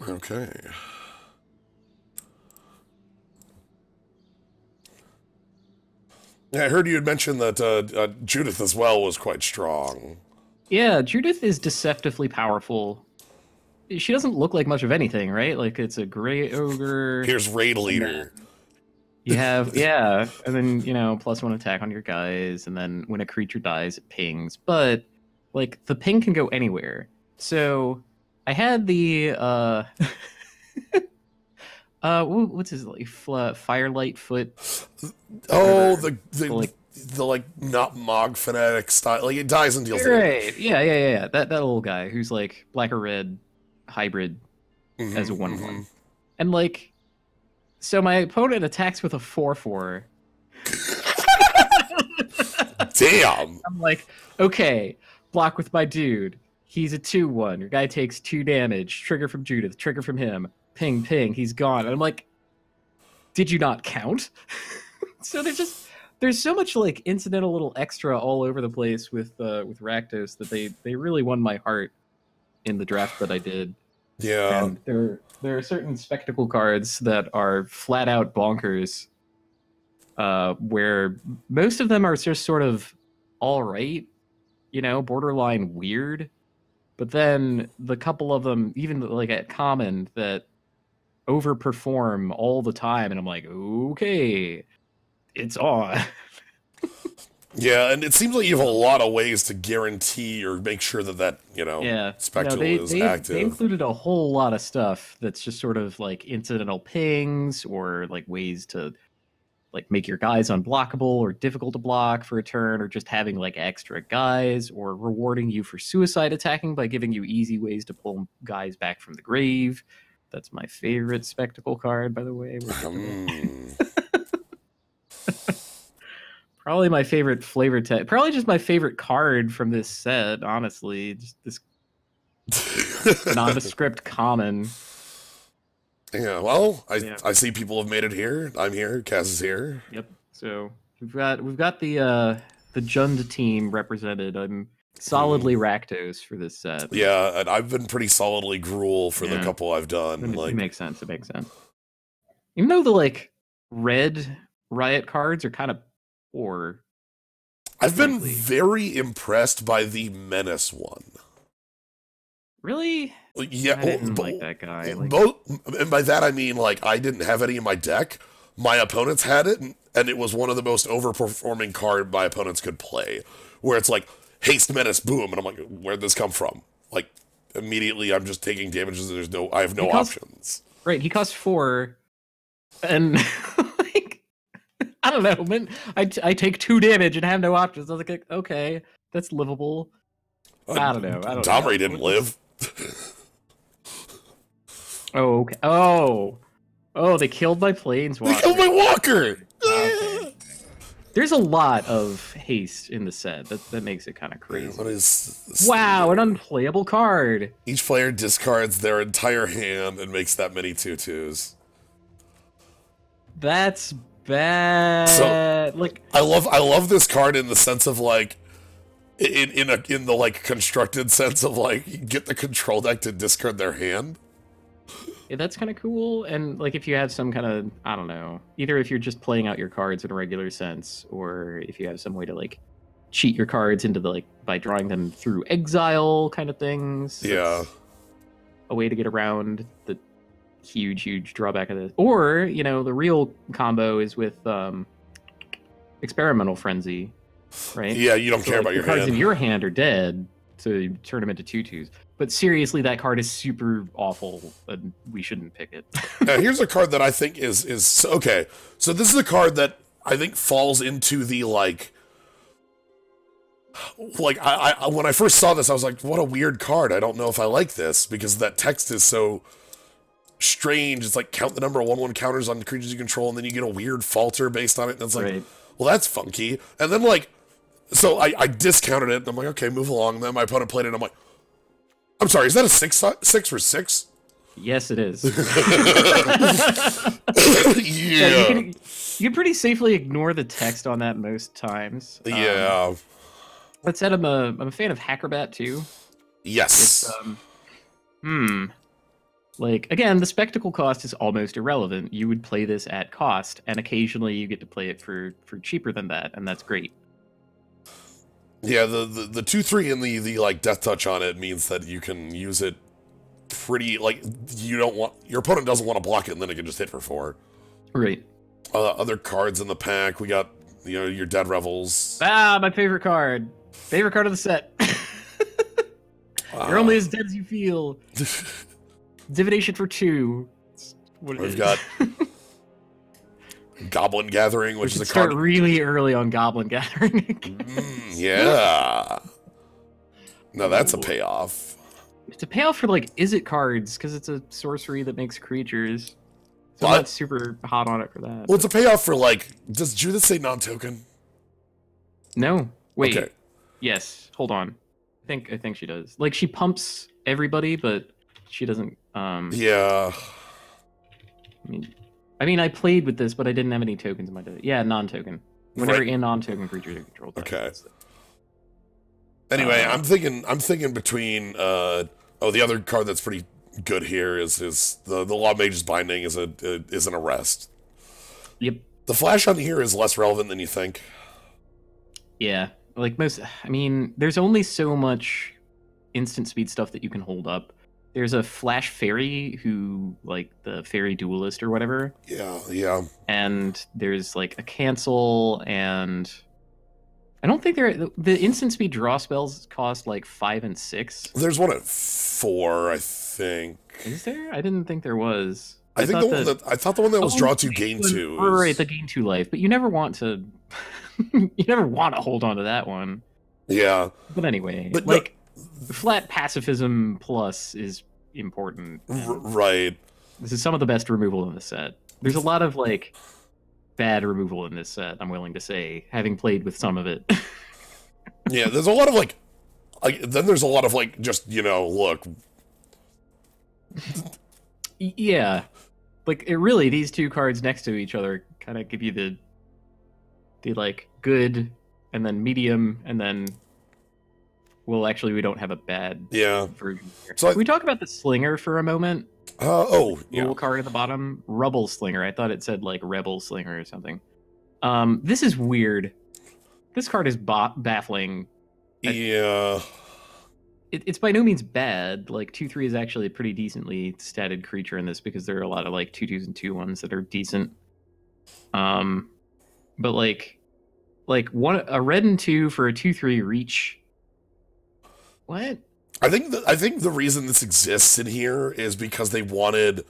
Okay. Yeah, I heard you had mentioned that Judith as well was quite strong. Yeah, Judith is deceptively powerful. She doesn't look like much of anything, right? Like it's a gray ogre, Here's Raid and Leader. then you have yeah, and then +1 attack on your guys, and then when a creature dies, it pings. But like the ping can go anywhere. So I had the what's his like firelight foot? Oh, Whatever. the like not Mog fanatic style. Like it dies and deals damage. Right. Yeah. That little guy who's like black or red hybrid as a Mm-hmm, 1/1. mm-hmm. And like so my opponent attacks with a 4/4. Damn. I'm like, okay, block with my dude. He's a 2/1. Your guy takes 2 damage. Trigger from Judith, trigger from him. Ping, ping, he's gone. And I'm like, did you not count? So there's so much like incidental little extra all over the place with Rakdos that they really won my heart in the draft that I did. Yeah. And there are certain spectacle cards that are flat out bonkers, where most of them are just sort of all right, borderline weird. But then the couple of them, even like at common, that overperform all the time, and I'm like, okay, it's on. Yeah, and it seems like you have a lot of ways to guarantee or make sure that Yeah, spectacle they is they active. they included a whole lot of stuff that's just sort of like incidental pings or like ways to like make your guys unblockable or difficult to block for a turn, or just having like extra guys, or rewarding you for suicide attacking by giving you easy ways to pull guys back from the grave. That's my favorite spectacle card, by the way. Probably my favorite flavor text. Probably just my favorite card from this set, honestly. Just this nondescript common. Yeah, well, I see people have made it here. I'm here. Kaz is here. Yep. So we've got the Jund team represented. I'm solidly Rakdos for this set. Yeah, and I've been pretty solidly Gruul for the couple I've done. It makes sense. It makes sense. Even though the like red Riot cards are kind of poor. I've been very impressed by the Menace one. Really? Yeah, I didn't like that guy. And by that I mean like I didn't have any in my deck. My opponents had it, and it was one of the most overperforming card my opponents could play. Where it's like haste menace, boom, and I'm like, where'd this come from? Like immediately, I'm just taking damages. And I have no options. Right, he costs 4, and like I don't know, man. I take 2 damage and have no options. I was like, okay, that's livable. I don't know. Domri didn't live. Oh, okay. Oh, they killed my planeswalker. They killed my walker. Okay. There's a lot of haste in the set. That makes it kind of crazy. What is this? Wow, an unplayable card. Each player discards their entire hand and makes that many 2/2s. That's bad. So, like I love this card in the sense of like in the like constructed sense of like you get the control deck to discard their hand. Yeah, that's kind of cool. And like if you have some kind of, I don't know, either if you're just playing out your cards in a regular sense, or if you have some way to like cheat your cards into the like by drawing them through exile kind of things. Yeah. A way to get around the huge drawback of this. Or, the real combo is with Experimental Frenzy, right? Yeah, you don't care about your cards hand. in your hand are dead, so you turn them into 2/2s. But seriously, that card is super awful, and we shouldn't pick it. Now, here's a card that I think is okay. So this is a card that I think falls into the like I when I first saw this, I was like, what a weird card. I don't know if I like this because that text is so strange. It's like count the number of 1/1 counters on creatures you control, and then you get a weird falter based on it, and it's like, well, that's funky. And then like, so I discounted it, and I'm like, okay, move along. And then my opponent played it, and I'm like, I'm sorry, is that a 6 for 6? Yes, it is. Yeah. You can pretty safely ignore the text on that most times. Yeah. That said, I'm a fan of Hackerbat too. Yes. It's, Like, again, the spectacle cost is almost irrelevant. You would play this at cost, and occasionally you get to play it for cheaper than that, and that's great. Yeah, the 2/3 and the like death touch on it means that you can use it pretty, like, you don't want, your opponent doesn't want to block it, and then it can just hit for 4. Right. Other cards in the pack, we got, you know, your Dead Revels. Ah, my favorite card. Favorite card of the set. You're only as dead as you feel. Divination for 2. We've got Goblin Gathering, which is a start card really early on Goblin Gathering. Yeah. Now that's a payoff. It's a payoff for, like, is it cards, because it's a sorcery that makes creatures. So What? I'm not super hot on it for that. Well, it's a payoff for, like, does Judith say non-token? No. Wait. Okay. Yes. Hold on. I think she does. Like, she pumps everybody, but she doesn't. Yeah. I mean, I played with this, but I didn't have any tokens in my deck. Yeah, non-token. Whenever Right. a non-token creature is controlled. Okay. Anyway, I'm thinking between the other card that's pretty good here is the Law Mage's Binding is an arrest. Yep. The flash on here is less relevant than you think. Yeah. Like most, I mean, there's only so much instant speed stuff that you can hold up. There's a Flash Fairy who, like, the Fairy Duelist or whatever. Yeah. And there's, like, a cancel, and I don't think the instant speed draw spells cost, like, 5 and 6. There's one at 4, I think. Is there? I didn't think there was. I thought the one that was draw 2 gain 2. Right, the gain 2 life, but you never want to. You never want to hold on to that one. Yeah. But anyway, But like, flat pacifism plus is important. Right. This is some of the best removal in the set. There's a lot of, like, bad removal in this set, I'm willing to say, having played with some of it. Yeah, there's a lot of, like, then there's a lot of, like, just, you know, look. Yeah. Like, it really, these two cards next to each other kind of give you the like, good, and then medium, and then, well, actually, we don't have a bad version here. So Can we talk about the Slinger for a moment? Yeah. Little card at the bottom. Rubble Slinger. I thought it said, like, Rebel Slinger or something. This is weird. This card is baffling. Yeah. It's by no means bad. Like, 2/3 is actually a pretty decently statted creature in this, because there are a lot of, like, 2/2s and 2/1s that are decent. But, like a red and 2 for a 2/3 reach. What? I think the reason this exists in here is because they wanted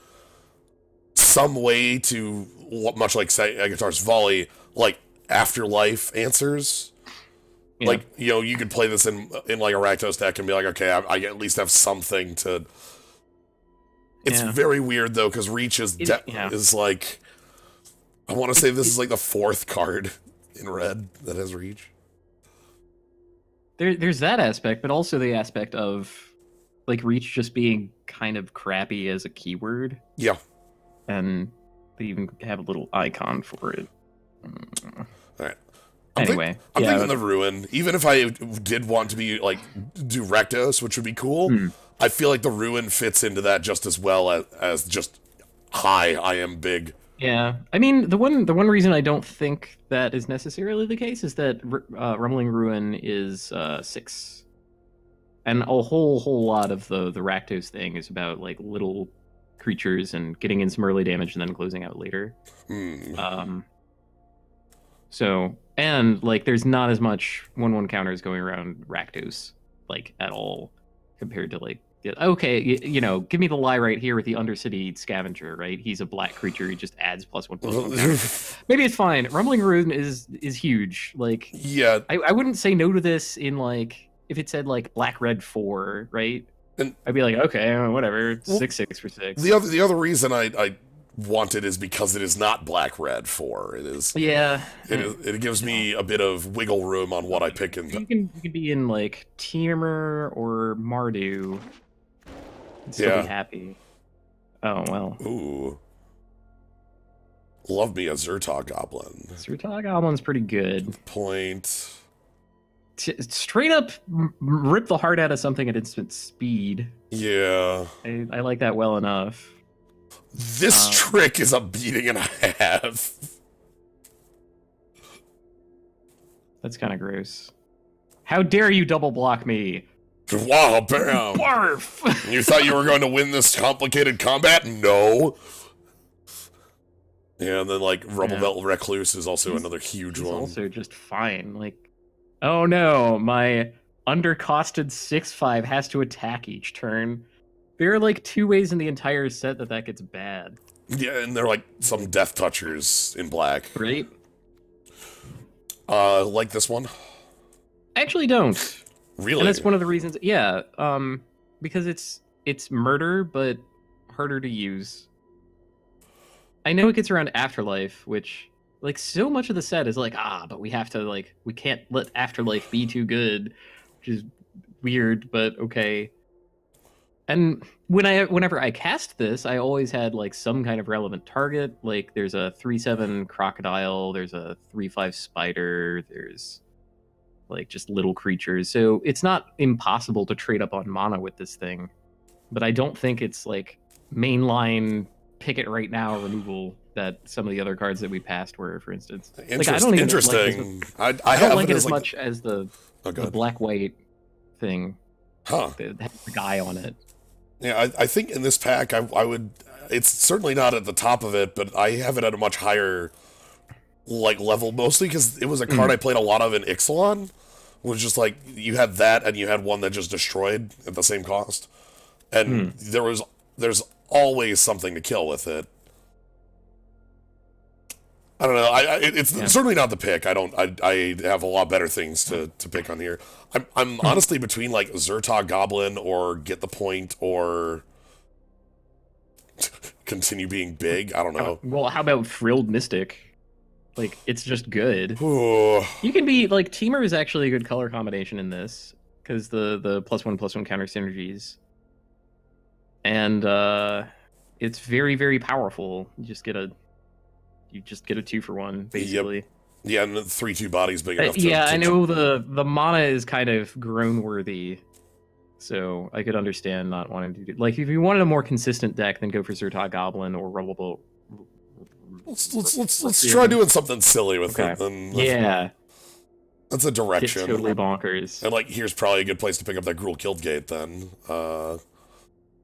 some way to, much like, say, Agatar's Volley, like, afterlife answers. Yeah. Like, you know, you could play this in like a Rakdos deck and be like, okay, I at least have something to. It's very weird though, because Reach is like, I want to say this is like the 4th card in red that has Reach. There's that aspect, but also the aspect of, like, Reach just being kind of crappy as a keyword. Yeah. And they even have a little icon for it. All right. I'm thinking the Ruin. Even if I did want to be, like, do Rakdos, which would be cool, I feel like the Ruin fits into that just as well as just, hi, I am big. Yeah, I mean, the one reason I don't think that is necessarily the case is that Rumbling Ruin is 6, and a whole lot of the Rakdos thing is about, like, little creatures and getting in some early damage and then closing out later. So, and, like, there's not as much 1/1 counters going around Rakdos, like, at all, compared to, like, okay, you know, give me the lie right here with the Undercity Scavenger, right? He's a black creature, he just adds +1/+1 Maybe it's fine. Rumbling Ruin is huge. Like, yeah, I wouldn't say no to this in, like, if it said, like, black red 4, right? And I'd be like, okay, whatever, 6/6 for 6. The other reason I want it is because it is not black red 4. It is. Yeah. It gives me a bit of wiggle room on what I pick in. You can be in, like, Teamer or Mardu. And still be happy. Oh well. Ooh. Love me a Zertog Goblin. Zertog Goblin's pretty good. Point. straight up rip the heart out of something at instant speed. Yeah. I like that well enough. This trick is a beating and a half. That's kind of gross. How dare you double block me? Wow, bam! Barf! You thought you were going to win this complicated combat? No. Yeah, and then like Rubblebelt Recluse is also another huge one. Also just fine. Like, oh no, my undercosted 6/5 has to attack each turn. There are like 2 ways in the entire set that gets bad. Yeah, and they're like some Death Touchers in black. Right? Like this one? I actually don't. Really? And that's one of the reasons. Yeah, because it's murder, but harder to use. I know it gets around Afterlife, which like so much of the set is like, but we have to like we can't let Afterlife be too good, which is weird, but okay. And whenever I cast this, I always had like some kind of relevant target. Like there's a 3/7 crocodile, there's a 3/5 spider, there's like just little creatures. So it's not impossible to trade up on mana with this thing. But I don't think it's like mainline pick it right now removal that some of the other cards that we passed were, for instance. Like, I don't even interesting. Like I don't like it as much as the the black-white thing. Huh. That has the guy on it. Yeah, I think in this pack I would. It's certainly not at the top of it, but I have it at a much higher like level, mostly because it was a card I played a lot of in Ixalan. Was just like you had that and you had one that just destroyed at the same cost, and there's always something to kill with it. I don't know. It's certainly not the pick. I have a lot better things to pick on here. I'm honestly between like Zertog Goblin or Get the Point or continue being big. I don't know. Well, how about Frilled Mystic? Like, it's just good. Ooh. You can be like Teamer is actually a good color combination in this because the +1/+1 counter synergies, and it's very, very powerful. You just get a 2-for-1 basically. Yep. Yeah, and the 3/2 body's big enough. I know the mana is kind of groan worthy, so I could understand not wanting to do like if you wanted a more consistent deck, then go for Zertog Goblin or Rubblebolt. Let's try doing something silly with it. And that's a direction. It's totally bonkers. And like, here's probably a good place to pick up that Gruul Guildgate. Then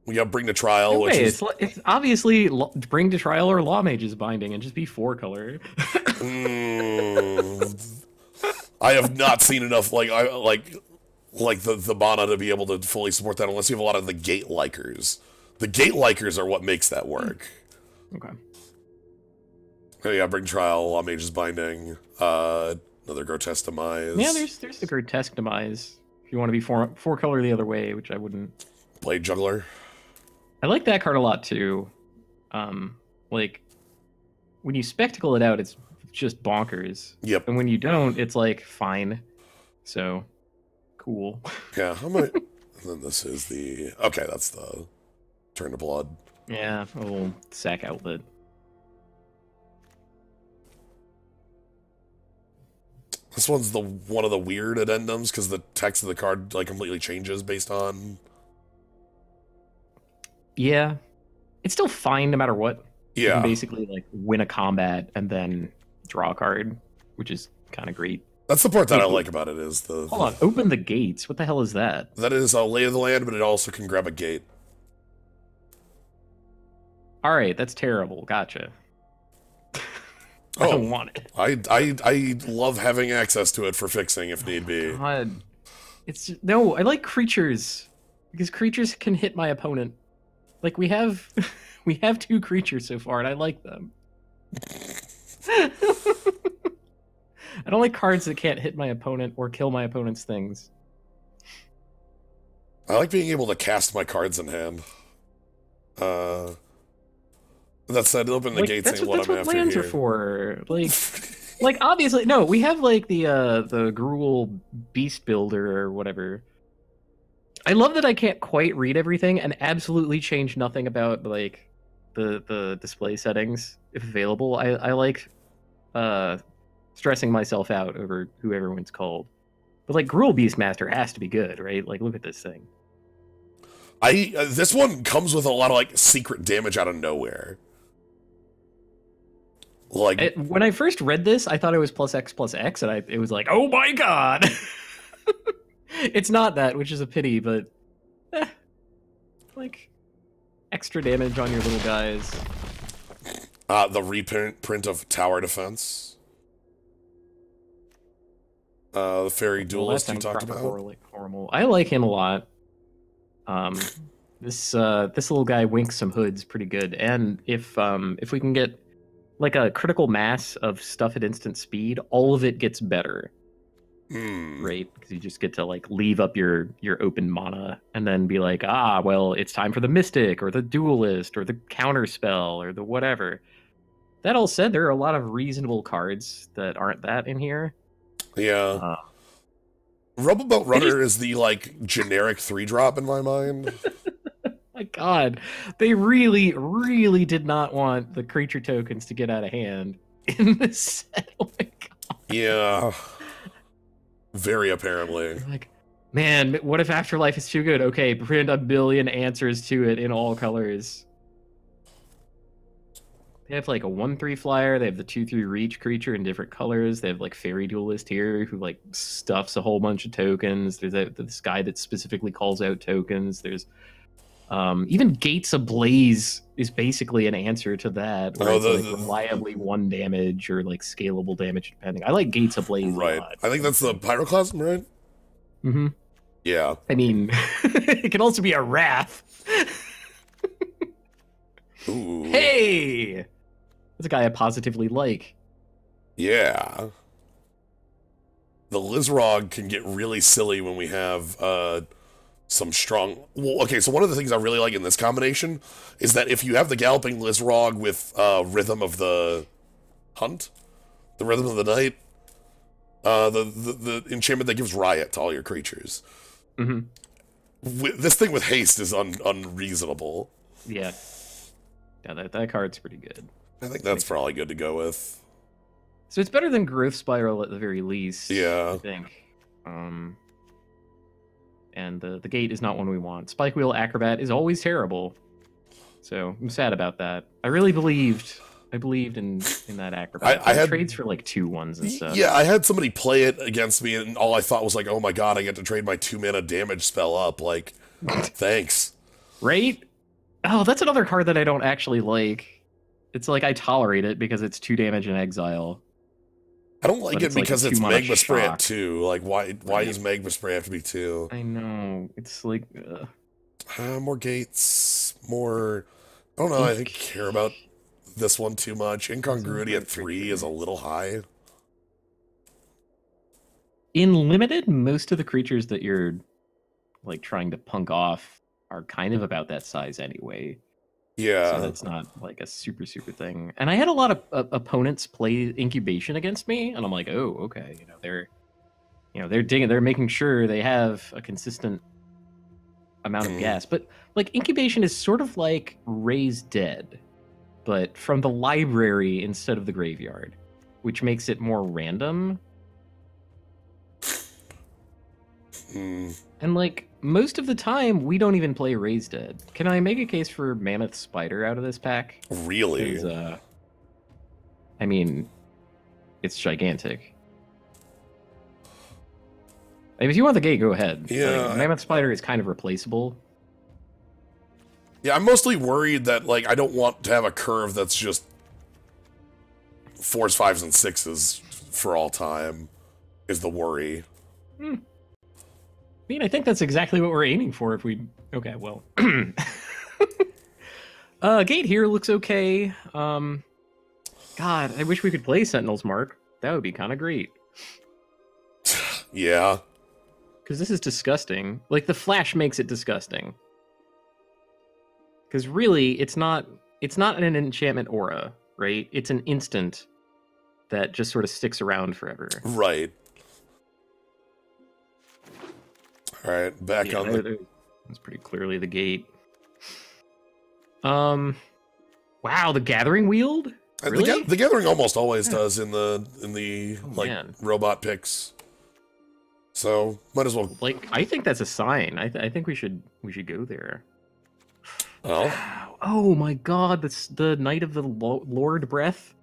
we got Bring to Trial, which is it's obviously Bring to Trial or Law Mage's Binding, and just be 4-color. I have not seen enough like the mana to be able to fully support that unless you have a lot of the Gate Likers. The Gate Likers are what makes that work. Okay. Oh, yeah, Bring Trial, Law Mage's Binding, another Grotesque Demise. Yeah, there's the Grotesque Demise. If you want to be 4-color the other way, which I wouldn't. Blade Juggler. I like that card a lot too. Like when you spectacle it out, it's just bonkers. Yep. And when you don't, it's like fine. So cool. Yeah, how much? And then this is the that's the Turn to Blood. Yeah, a little sack outlet. This one's one of the weird addendums because the text of the card like completely changes based on. Yeah, it's still fine no matter what. Yeah, you can basically like win a combat and then draw a card, which is kind of great. That's the part that I like about it is the. Hold on, open the gates. What the hell is that? That is a Lay of the Land, but it also can grab a gate. All right, that's terrible. Gotcha. I don't want it. I love having access to it for fixing if need be. God. No, I like creatures because creatures can hit my opponent. Like we have 2 creatures so far and I like them. I don't like cards that can't hit my opponent or kill my opponent's things. I like being able to cast my cards in hand. That said, open the gates ain't what I'm after lands here. Are for. Like obviously, no. We have like the Gruul Beast Builder or whatever. I love that I can't quite read everything and absolutely change nothing about like the display settings if available. I like stressing myself out over who everyone's called. But like Gruul Beastmaster has to be good, right? Like look at this thing. This one comes with a lot of like secret damage out of nowhere. Like When I first read this, I thought it was +X+X, and it was like, oh my god. It's not that, which is a pity, but like extra damage on your little guys. The reprint of Tower Defense. The Fairy Duelist you talked about. Horrible. I like him a lot. This little guy winks some hoods pretty good, and if we can get like a critical mass of stuff at instant speed, all of it gets better. Right? Because you just get to like leave up your open mana and then be like, well, it's time for the Mystic or the Duelist or the Counter Spell or the whatever. That all said, there are a lot of reasonable cards that aren't that in here. Yeah. Rubbleboat Runner is the like generic 3-drop in my mind. My god, they really, really did not want the creature tokens to get out of hand in this set. Oh my god. Yeah. Very apparently. Like, man, what if Afterlife is too good? Okay, print a billion answers to it in all colors. They have like a 1/3 flyer. They have the 2/3 reach creature in different colors. They have like Fairy Duelist here who like stuffs a whole bunch of tokens. There's this guy that specifically calls out tokens. There's even Gates Ablaze is basically an answer to that. Where it's like reliably 1 damage or like scalable damage depending. I like Gates Ablaze a lot. I think that's the Pyroclasm, right? Mm-hmm. Yeah. I mean, it can also be a Wrath. Ooh. Hey! That's a guy I positively like. Yeah. The Lizrog can get really silly when we have some strong... Well, okay, so one of the things I really like in this combination is that if you have the Galloping Lizrog with Rhythm of the Hunt, the Rhythm of the Night, the enchantment that gives Riot to all your creatures. Mm-hmm. This thing with haste is unreasonable. Yeah. Yeah, that card's pretty good. I think that's probably good to go with. So it's better than Growth Spiral at the very least. Yeah. I think. And the gate is not one we want. Spike Wheel Acrobat is always terrible. So I'm sad about that. I really believed in that Acrobat. I had trades for like 2/1s and stuff. Yeah, I had somebody play it against me, and all I thought was like, oh my god, I get to trade my 2-mana damage spell up. Like, thanks. Right? Oh, that's another card that I don't actually like. It's like I tolerate it because it's 2 damage in exile. I don't like it because it's Magma Spray at 2. Like, why does Magma Spray have to be 2? I know. It's like... more gates, more... I don't know, I think I care about this one too much. Incongruity at 3 is a little high. In Limited, most of the creatures that you're like trying to punk off are kind of about that size anyway. Yeah. So that's not like a super thing. And I had a lot of opponents play Incubation against me, and I'm like, oh, okay, they're digging, they're making sure they have a consistent amount of gas. But like Incubation is sort of like Raise Dead, but from the library instead of the graveyard, which makes it more random. And like most of the time, we don't even play Raise Dead. Can I make a case for Mammoth Spider out of this pack? Really? I mean, it's gigantic. I mean, if you want the gate, go ahead. Yeah. Like, Mammoth Spider is kind of replaceable. Yeah, I'm mostly worried that like I don't want to have a curve that's just 4s, 5s, and 6s for all time. Is the worry. I mean, I think that's exactly what we're aiming for if we... Okay, well. Gate here looks okay. God, I wish we could play Sentinel's Mark. That would be kind of great. Yeah. Because this is disgusting. Like, the flash makes it disgusting. Because really, it's not an enchantment aura, right? It's an instant that just sort of sticks around forever. Right. All right, back on the... That's pretty clearly the gate. Wow, the Gathering Wield? Really? The Gathering almost always does in the robot picks. So might as well. Like, I think that's a sign. I think we should go there. Oh, Oh my God! That's the Knight of the Lord Breath.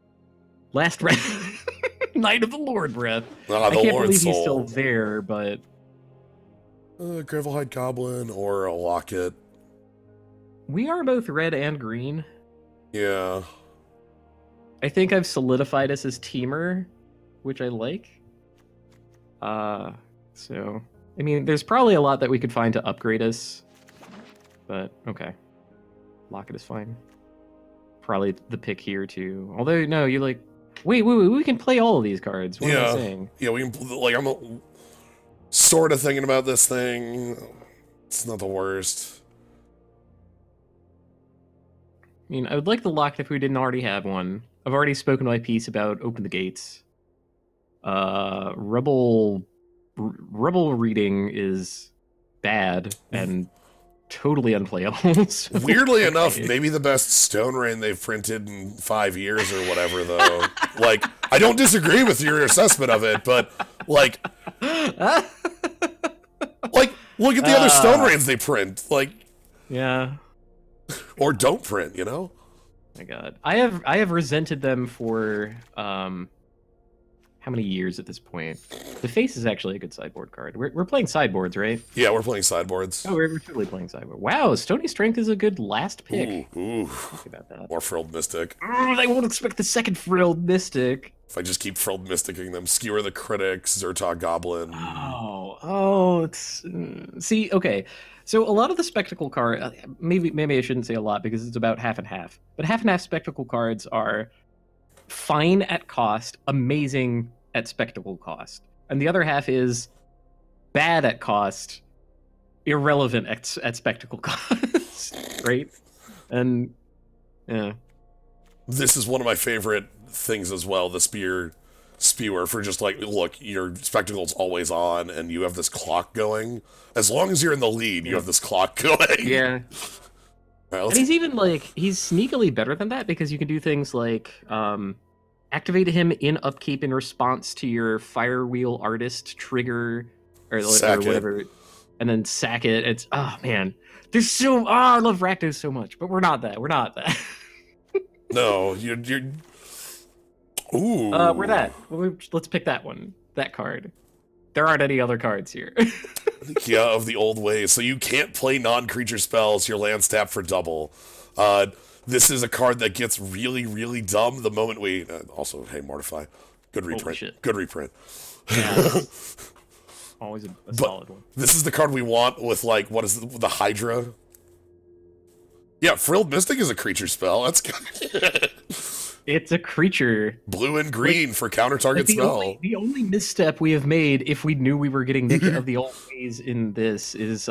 Last breath. Knight of the Lord Breath. I can't believe he's still there, but Gravelhide Goblin or a Locket. we are both red and green. Yeah. I think I've solidified us as teamer, which I like. So I mean, there's probably a lot that we could find to upgrade us, but okay, Locket is fine. Probably the pick here too. Although no, you like. Wait, we can play all of these cards. What am I saying? Yeah, we can, like, I'm sort of thinking about this thing. It's not the worst. I mean, I would like the Locket if we didn't already have one. I've already spoken my piece about Open the Gates. Rebel reading is bad and totally unplayable. So, Weirdly enough, maybe the best Stone Rain they've printed in 5 years or whatever, though. Like, I don't disagree with your assessment of it, but, like, look at the other Stone Rains they print. Like, yeah. Or don't print, you know? My God. I have resented them for, how many years at this point? The face is actually a good sideboard card. We're playing sideboards, right? Yeah, we're playing sideboards. Oh, we're totally playing sideboard. Wow, Stony Strength is a good last pick. Ooh. Think about that. Or Frilled Mystic. They won't expect the second Frilled Mystic. If I just keep Frilled Mysticing them, Skewer the Critics, Zertog Goblin. It's... See, okay. So a lot of the Spectacle card... Maybe I shouldn't say a lot because it's about half and half. But half and half Spectacle cards are fine at cost, amazing at Spectacle cost. And the other half is bad at cost, irrelevant at Spectacle cost. Right? And, yeah. This is one of my favorite things as well, the Spewer, for just like, look, your Spectacle's always on, and you have this clock going. As long as you're in the lead, you have this clock going. Yeah. Right, and he's even, like, he's sneakily better than that, because you can do things like, activate him in upkeep in response to your Firewheel Artist trigger, or whatever, and then sack it. It's, oh, man. There's so, I love Rakdos so much, but we're not that. We're not that. No, you're... Ooh. We're that. Let's pick that one. That card. There aren't any other cards here. Yeah, of the old ways. So you can't play non-creature spells. Your land's tapped for double. This is a card that gets really, really dumb the moment we... also, hey, Mortify. Good reprint. Shit. Good reprint. Yeah, always a solid one. This is the card we want with, like, what is the Hydra? Yeah, Frilled Mystic is a creature spell. That's good. It's a creature. Blue and green for counter-target spell. The only misstep we have made, if we knew we were getting Nick of the Old Ways in this, is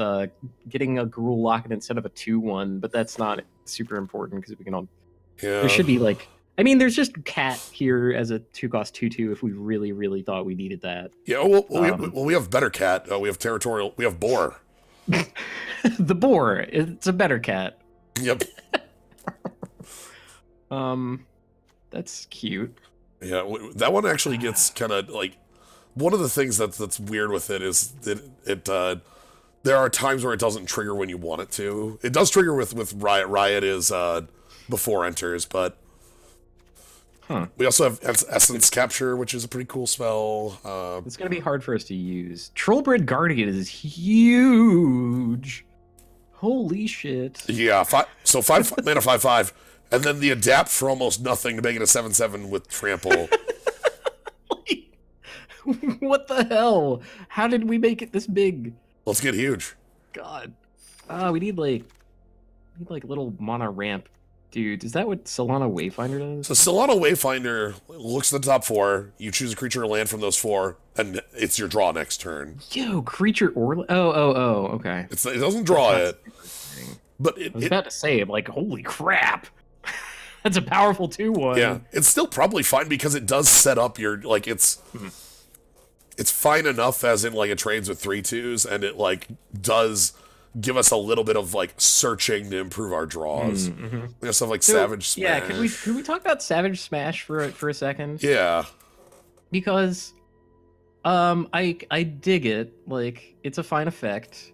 getting a Gruul Locket instead of a 2/1, but that's not super important because we can all... Yeah. There should be, like... I mean, there's just Cat here as a 2-cost 2/2 if we really, really thought we needed that. Yeah, we have better Cat. We have Territorial... We have Boar. The Boar. It's a better Cat. Yep. That's cute. Yeah, that one actually gets kind of like... One of the things that's weird with it is that there are times where it doesn't trigger when you want it to. It does trigger with Riot. Riot is before enters, but... We also have Essence Capture, which is a pretty cool spell. It's going to be hard for us to use. Trollbred Guardian is huge. Holy shit. Yeah, so 5 mana 5/5, and then the adapt for almost nothing to make it a 7/7 with trample. What the hell? How did we make it this big? Let's get huge. God. We need like little mana ramp. Dude, is that what Solana Wayfinder does? So Solana Wayfinder looks at the top 4, you choose a creature or land from those 4, and it's your draw next turn. Yo, creature or... Oh, okay. It doesn't draw it. But I was about to say, like, holy crap. That's a powerful 2/1. Yeah, it's still probably fine because it does set up your, like, it's fine enough as in, like, it trades with 3/2s, and it, like, does give us a little bit of, like, searching to improve our draws. We have stuff like Savage Smash. Yeah, could we talk about Savage Smash for a second? Yeah. Because I dig it. Like, it's a fine effect.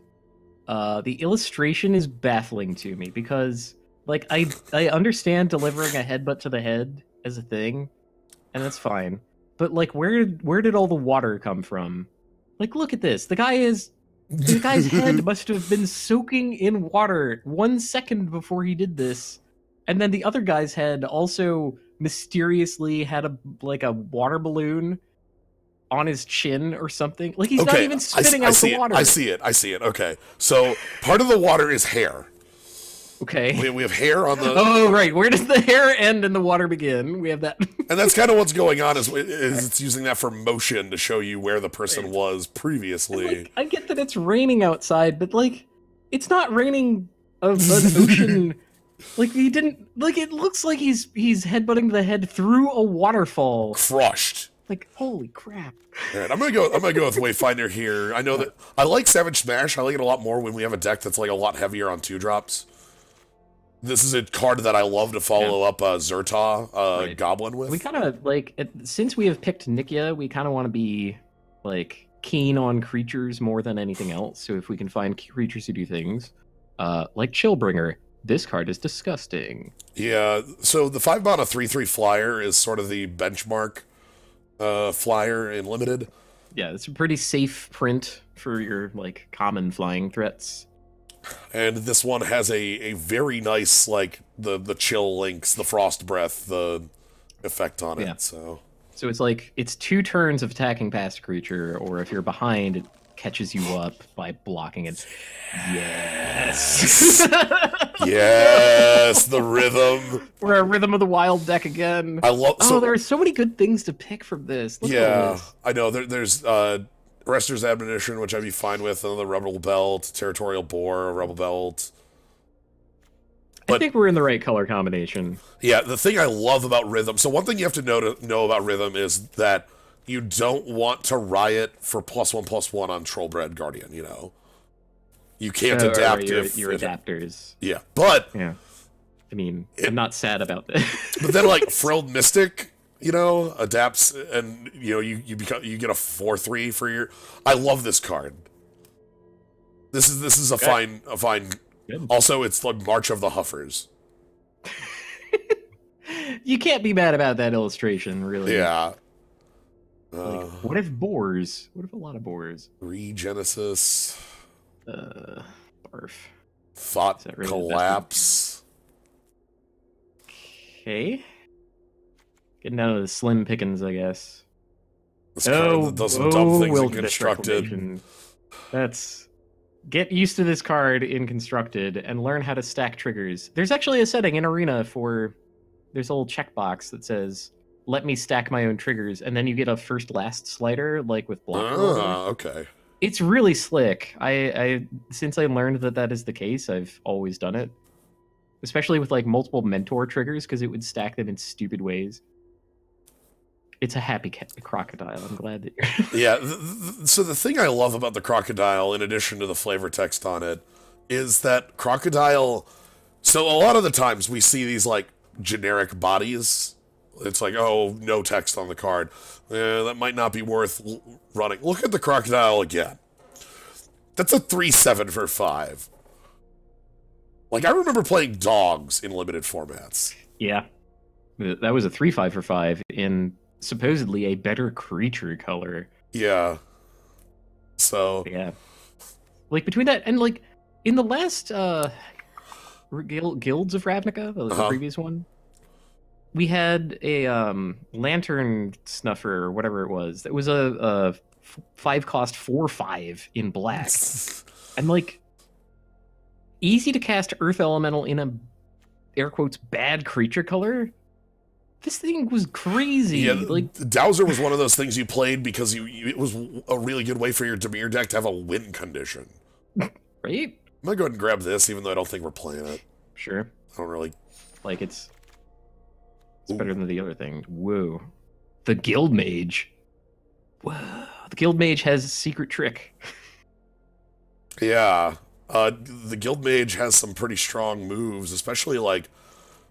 The illustration is baffling to me because, like, I understand delivering a headbutt to the head as a thing, and that's fine. But like, where did all the water come from? Like, look at this. The guy's head must have been soaking in water 1 second before he did this, and then the other guy's head also mysteriously had a water balloon on his chin or something. Like, he's not even spitting out the water. I see it. Okay. So part of the water is hair. Okay. We have hair on the... Oh, right. Where does the hair end and the water begin? We have that. And that's kind of what's going on, is it's using that for motion to show you where the person was previously. Like, I get that it's raining outside, but, like, it's not raining an ocean... Like, he didn't... Like, it looks like he's headbutting the head through a waterfall. Crushed. Like, holy crap. All right, I'm gonna go with Wayfinder here. I know that I like Savage Smash. I like it a lot more when we have a deck that's like a lot heavier on 2-drops. This is a card that I love to follow up Zerta Right. Goblin with. We kind of, like, since we have picked Nikya, we kind of want to be, like, keen on creatures more than anything else. So if we can find creatures who do things, like Chillbringer, this card is disgusting. Yeah, so the 5-mana 3/3 flyer is sort of the benchmark flyer in Limited. Yeah, it's a pretty safe print for your, like, common flying threats. And this one has a very nice, like, the chill links, the frost breath, the effect on it. Yeah. So it's like, it's 2 turns of attacking past a creature, or if you're behind, it catches you up by blocking it. Yes. Yes, the rhythm. We're a Rhythm of the Wild deck again. I love. So, there are so many good things to pick from this. Look at all this. I know. There's Arrester's Admonition, which I'd be fine with, and the Rebel Belt, Territorial Bore, Rebel Belt. I think we're in the right color combination. Yeah, the thing I love about Rhythm... So one thing you have to know about Rhythm is that you don't want to riot for +1/+1 on Trollbred Guardian, you know? You can't adapt your adapters. Yeah, but... Yeah. I mean, I'm not sad about this. But then, like, Frilled Mystic, you know, adapts, and, you know, you get a 4/3 for your... I love this card. This is a fine... Good. Also, it's like March of the Huffers. You can't be mad about that illustration, really. Yeah. Like, what if boars? What if a lot of boars? Regenesis. Barf. Thought really Collapse. Okay. Getting down to the slim pickings, I guess. This card that does some dumb things in Constructed. Get used to this card in Constructed and learn how to stack triggers. There's actually a setting in Arena for... There's a little checkbox that says, let me stack my own triggers, and then you get a first-last slider, like with block. Okay. It's really slick. Since I learned that is the case, I've always done it. Especially with, like, multiple mentor triggers, because it would stack them in stupid ways. It's a happy crocodile. I'm glad that you're... Yeah, so the thing I love about the crocodile, in addition to the flavor text on it, is that crocodile... So a lot of the times we see these, like, generic bodies. It's like, oh, no text on the card. That might not be worth running. Look at the crocodile again. That's a 3/7 for 5. Like, I remember playing dogs in limited formats. Yeah. That was a 3/5 for 5 in... supposedly a better creature color. Yeah. So... Yeah. Like, between that and, like, in the last, Guilds of Ravnica, the previous one, we had a, Lantern Snuffer, or whatever it was, that was a 5-cost 4/5 in black. And, like, easy to cast Earth Elemental in a, air quotes, bad creature color? This thing was crazy. Yeah, like Dowser was one of those things you played because it was a really good way for your Dimir deck to have a win condition. Right? I'm gonna go ahead and grab this, even though I don't think we're playing it. Sure. I don't really... Like, it's better than the other thing. Whoa. The Guild Mage. Whoa. The Guild Mage has a secret trick. Yeah. The Guild Mage has some pretty strong moves, especially, like,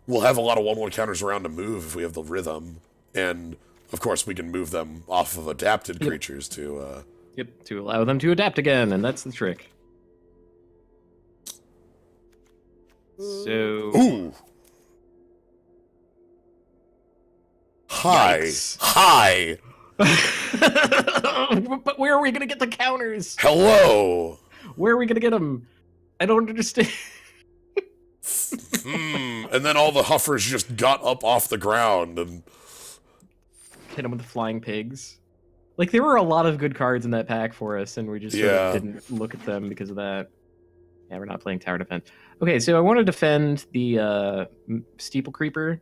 we'll have a lot of 1/1 counters around to move if we have the Rhythm. And of course, we can move them off of adapted creatures to... Yep, to allow them to adapt again, and that's the trick. So... Ooh! Hi! Yikes. Hi! But where are we gonna get the counters? Hello! Where are we gonna get them? I don't understand. And then all the Huffers just got up off the ground and... Hit them with the flying pigs. Like, there were a lot of good cards in that pack for us, and we just sort of didn't look at them because of that. Yeah, we're not playing Tower Defense. Okay, so I want to defend the Steeple Creeper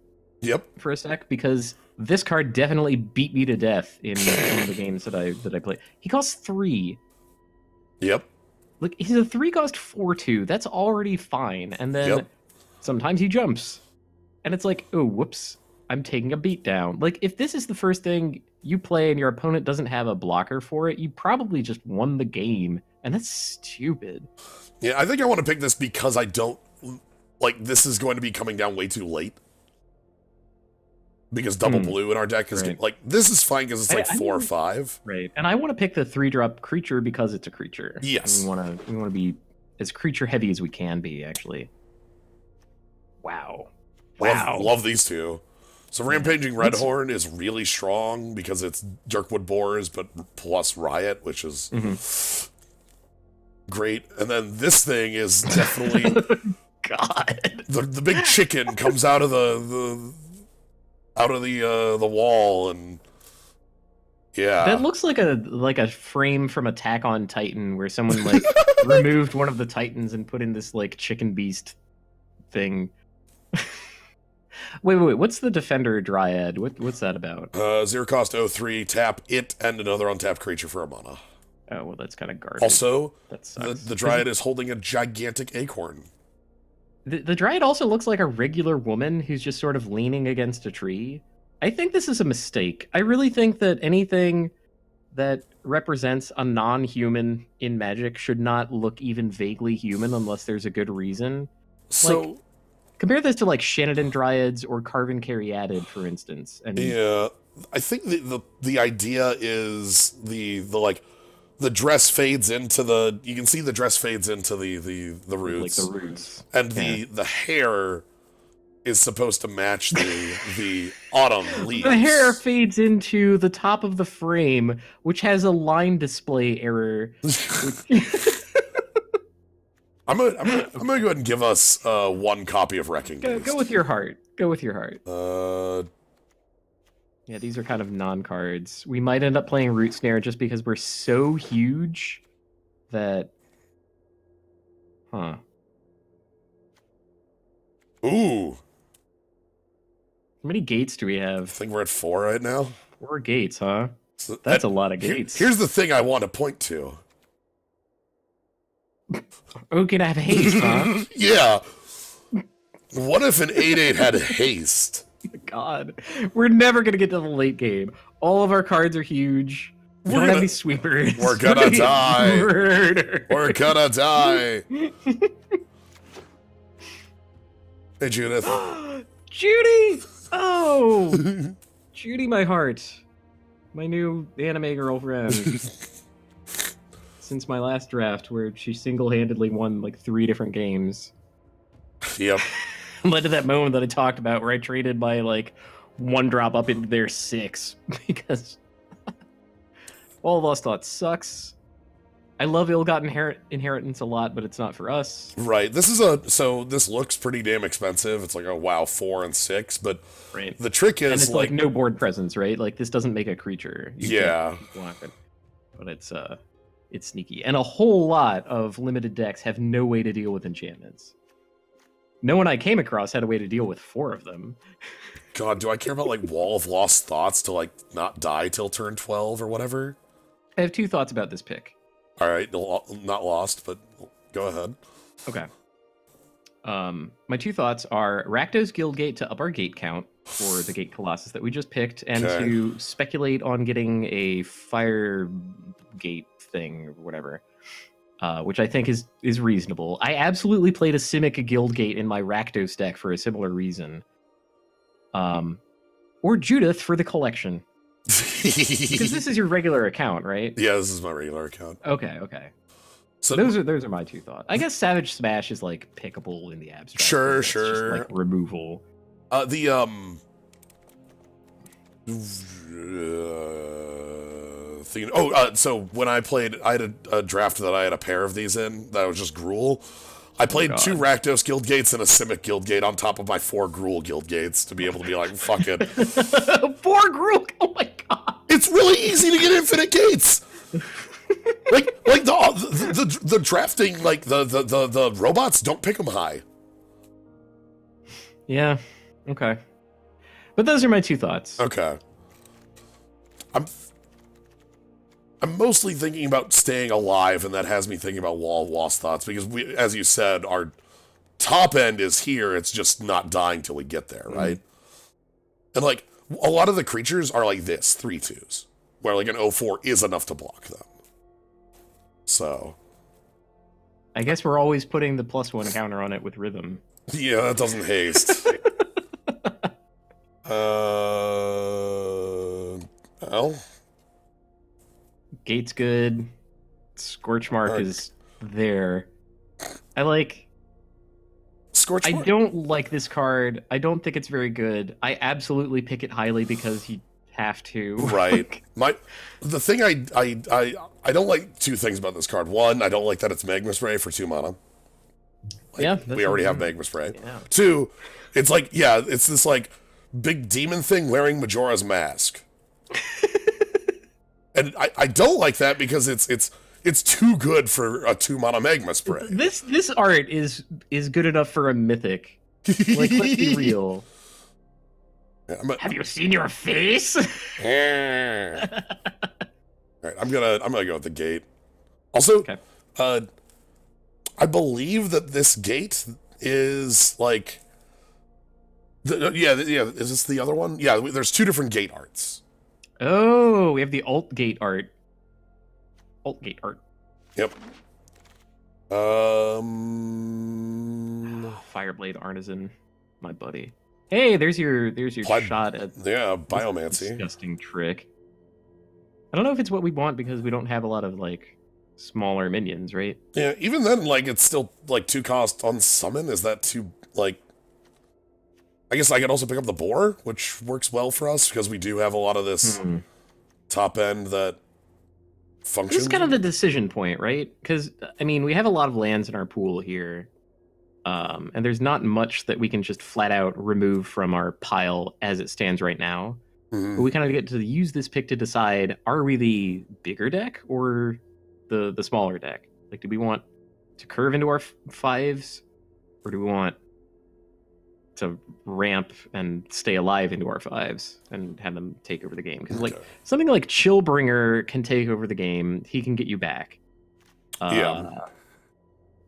for a sec, because this card definitely beat me to death in some of the games that I played. He costs 3. Yep. Like, he's a 3-cost 4/2. That's already fine. And then sometimes he jumps. And it's like, oh, whoops. I'm taking a beat down. Like, if this is the first thing you play and your opponent doesn't have a blocker for it, you probably just won the game. And that's stupid. Yeah, I think I want to pick this because I don't... Like, this is going to be coming down way too late. Because double blue in our deck is... Like, this is fine because it's like 4 or 5. Right. And I want to pick the 3-drop creature because it's a creature. Yes. And we want to be as creature heavy as we can be, actually. Wow. Wow. Love these two. So Rampaging Redhorn is really strong because it's Dirkwood Boars, but plus Riot, which is great. And then this thing is definitely God. The big chicken comes out of the wall, and that looks like a frame from Attack on Titan where someone like removed one of the Titans and put in this like chicken beast thing. Wait, what's the Defender Dryad? What's that about? 0 cost 0/3, tap it and another untapped creature for a mana. Oh, well, that's kind of garbage. Also, that sucks. the Dryad is holding a gigantic acorn. The Dryad also looks like a regular woman who's just sort of leaning against a tree. I think this is a mistake. I really think that anything that represents a non-human in Magic should not look even vaguely human unless there's a good reason. So... Like, compare this to like Shannon Dryads or Carven Caryatid, for instance. And yeah, I think the idea is the dress fades into the... You can see the dress fades into the roots. Like the roots. And the hair is supposed to match the autumn leaves. The hair fades into the top of the frame, which has a line display error. I'm gonna go ahead and give us 1 copy of Wrecking Beast. Go with your heart. Go with your heart. Yeah, these are kind of non-cards. We might end up playing Root Snare just because we're so huge that... Huh. Ooh. How many gates do we have? I think we're at 4 right now. 4 gates, huh? So that's a lot of gates. Here's the thing I want to point to. Oh, can I have haste, huh? Yeah. What if an 8/8 had haste? God, we're never gonna get to the late game. All of our cards are huge. We don't have any sweepers. We're gonna die. Murder. We're gonna die. Hey, Judith. Judy! Oh! Judy, my heart. My new anime girlfriend. Since my last draft, where she single-handedly won like 3 different games. Yep. Led to that moment that I talked about where I traded my like 1-drop up into their 6 because all of us thought sucks. I love Ill-Gotten Inheritance a lot, but it's not for us. Right. This is so this looks pretty damn expensive. It's like a WoW 4 and 6, but the trick is and it's like no board presence, right? Like this doesn't make a creature. You can't block it. But it's sneaky. And a whole lot of limited decks have no way to deal with enchantments. No one I came across had a way to deal with 4 of them. God, do I care about like Wall of Lost Thoughts to like not die till turn 12 or whatever? I have 2 thoughts about this pick. All right, not lost, but go ahead. Okay. My 2 thoughts are Rakdos Guildgate to up our gate count for the Gate Colossus that we just picked, and to speculate on getting a Fire Gate thing or whatever. Which I think is reasonable. I absolutely played a Simic Guildgate in my Rakdos deck for a similar reason. Or Judith for the collection. Because this is your regular account, right? Yeah, this is my regular account. Okay, okay. So Those are my two thoughts. I guess Savage Smash is like pickable in the abstract. Sure, It's just sure. like removal. So when I played, I had a draft that I had a pair of these in that was just Gruul. I played 2 Rakdos guild gates and a Simic guild gate on top of my 4 Gruul guild gates to be able to be like, fuck it. 4 Gruul? Oh my god. It's really easy to get infinite gates. like the drafting, like the robots don't pick them high. Yeah. Okay. But those are my 2 thoughts. Okay. I'm mostly thinking about staying alive, and that has me thinking about Wall of Lost thoughts, because we, as you said, our top end is here, it's just not dying till we get there, right? And like, a lot of the creatures are like this, 3/2s, where like an 0/4 is enough to block them. So. I guess we're always putting the +1 counter on it with Rhythm. Yeah, that doesn't haste. Well. Gate's good. Scorchmark is there. I like... Scorchmark? I don't like this card. I don't think it's very good. I absolutely pick it highly because you have to. Right. The thing I don't like 2 things about this card. 1, I don't like that it's Magma Spray for 2 mana. Like, yeah, we already have Magma Spray. Yeah. 2, it's like, yeah, it's this like big demon thing wearing Majora's Mask. And I don't like that because it's too good for a 2 mana Magma Spray. This art is good enough for a mythic. Like, let's be real. Yeah, have you seen your face? All right, I'm gonna go with the gate. Also, okay. I believe that this gate is like, yeah. Is this the other one? Yeah, there's 2 different gate arts. Oh, we have the alt gate art. Alt gate art. Yep. Fireblade Artisan, my buddy. Hey, there's your shot at Biomancy. Disgusting trick. I don't know if it's what we want because we don't have a lot of like smaller minions, right? Yeah, even then, like it's still like 2 cost on summon. Is that too like? I guess I could also pick up the boar, which works well for us because we do have a lot of this top end that functions. This is kind of the decision point, right? Because, I mean, we have a lot of lands in our pool here, and there's not much that we can just flat out remove from our pile as it stands right now. But we kind of get to use this pick to decide, are we the bigger deck or the smaller deck? Like, do we want to curve into our 5s, or do we want to ramp and stay alive into our 5s and have them take over the game? Because like something like Chillbringer can take over the game. He can get you back.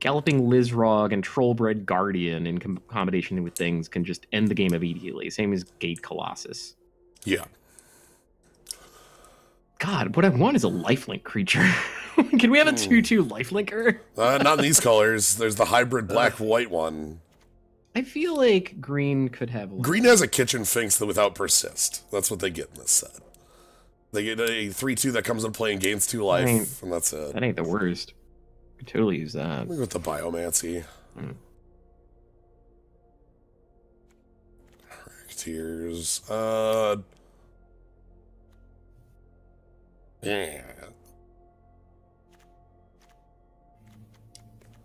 Galloping Lizrog and Trollbred Guardian in combination with things can just end the game immediately. Same as Gate Colossus. Yeah. God, what I want is a lifelink creature. Can we have a 2/2 lifelinker? Not in these colors. There's the hybrid black-white one. I feel like green could have a green has a Kitchen Finks without persist. That's what they get in this set. They get a 3/2 that comes into play and gains 2 life, and that's it. That ain't the worst. Could totally use that. I'm with the Biomancy. Tears. Yeah.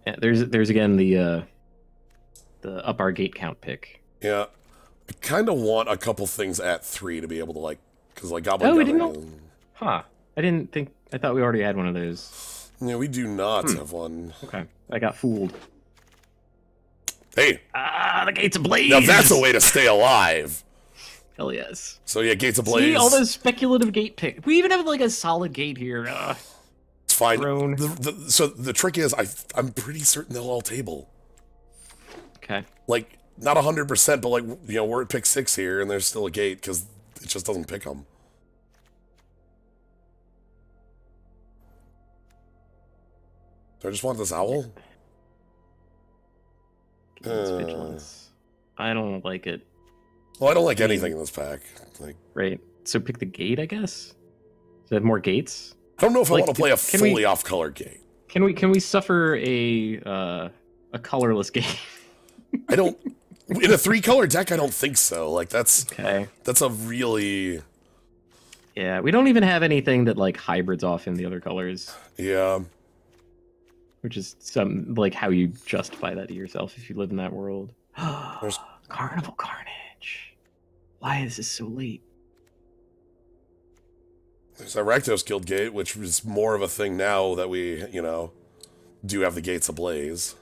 Yeah, there's again the up our gate count pick. Yeah, I kind of want a couple things at 3 to be able to like, because like Goblin. Oh, we didn't. Huh? I didn't think. I thought we already had one of those. Yeah, we do not have one. Okay, I got fooled. Hey. The gates ablaze. Now that's a way to stay alive. Hell yes. So yeah, gates ablaze. See all those speculative gate picks. We even have like a solid gate here. It's fine. So the trick is, I'm pretty certain they'll all table. Okay. Like, not 100%, but like, you know, we're at pick 6 here, and there's still a gate, because it just doesn't pick them. Do I just want this owl? Vigilance. I don't like it. Well, I don't like anything in this pack. Like, right. So pick the gate, I guess. Does it have more gates? I don't know if I Like, want to play a can fully we- off-color gate. Can we suffer a colorless game? I don't... In a 3-color deck, I don't think so. Like, that's a really... Yeah, we don't even have anything that, like, hybrids off in the other colors. Yeah. Which is some, like, how you justify that to yourself if you live in that world. Carnival Carnage. Why is this so late? There's a Rakdos Guild gate, which is more of a thing now that we, you know, do have the gates ablaze.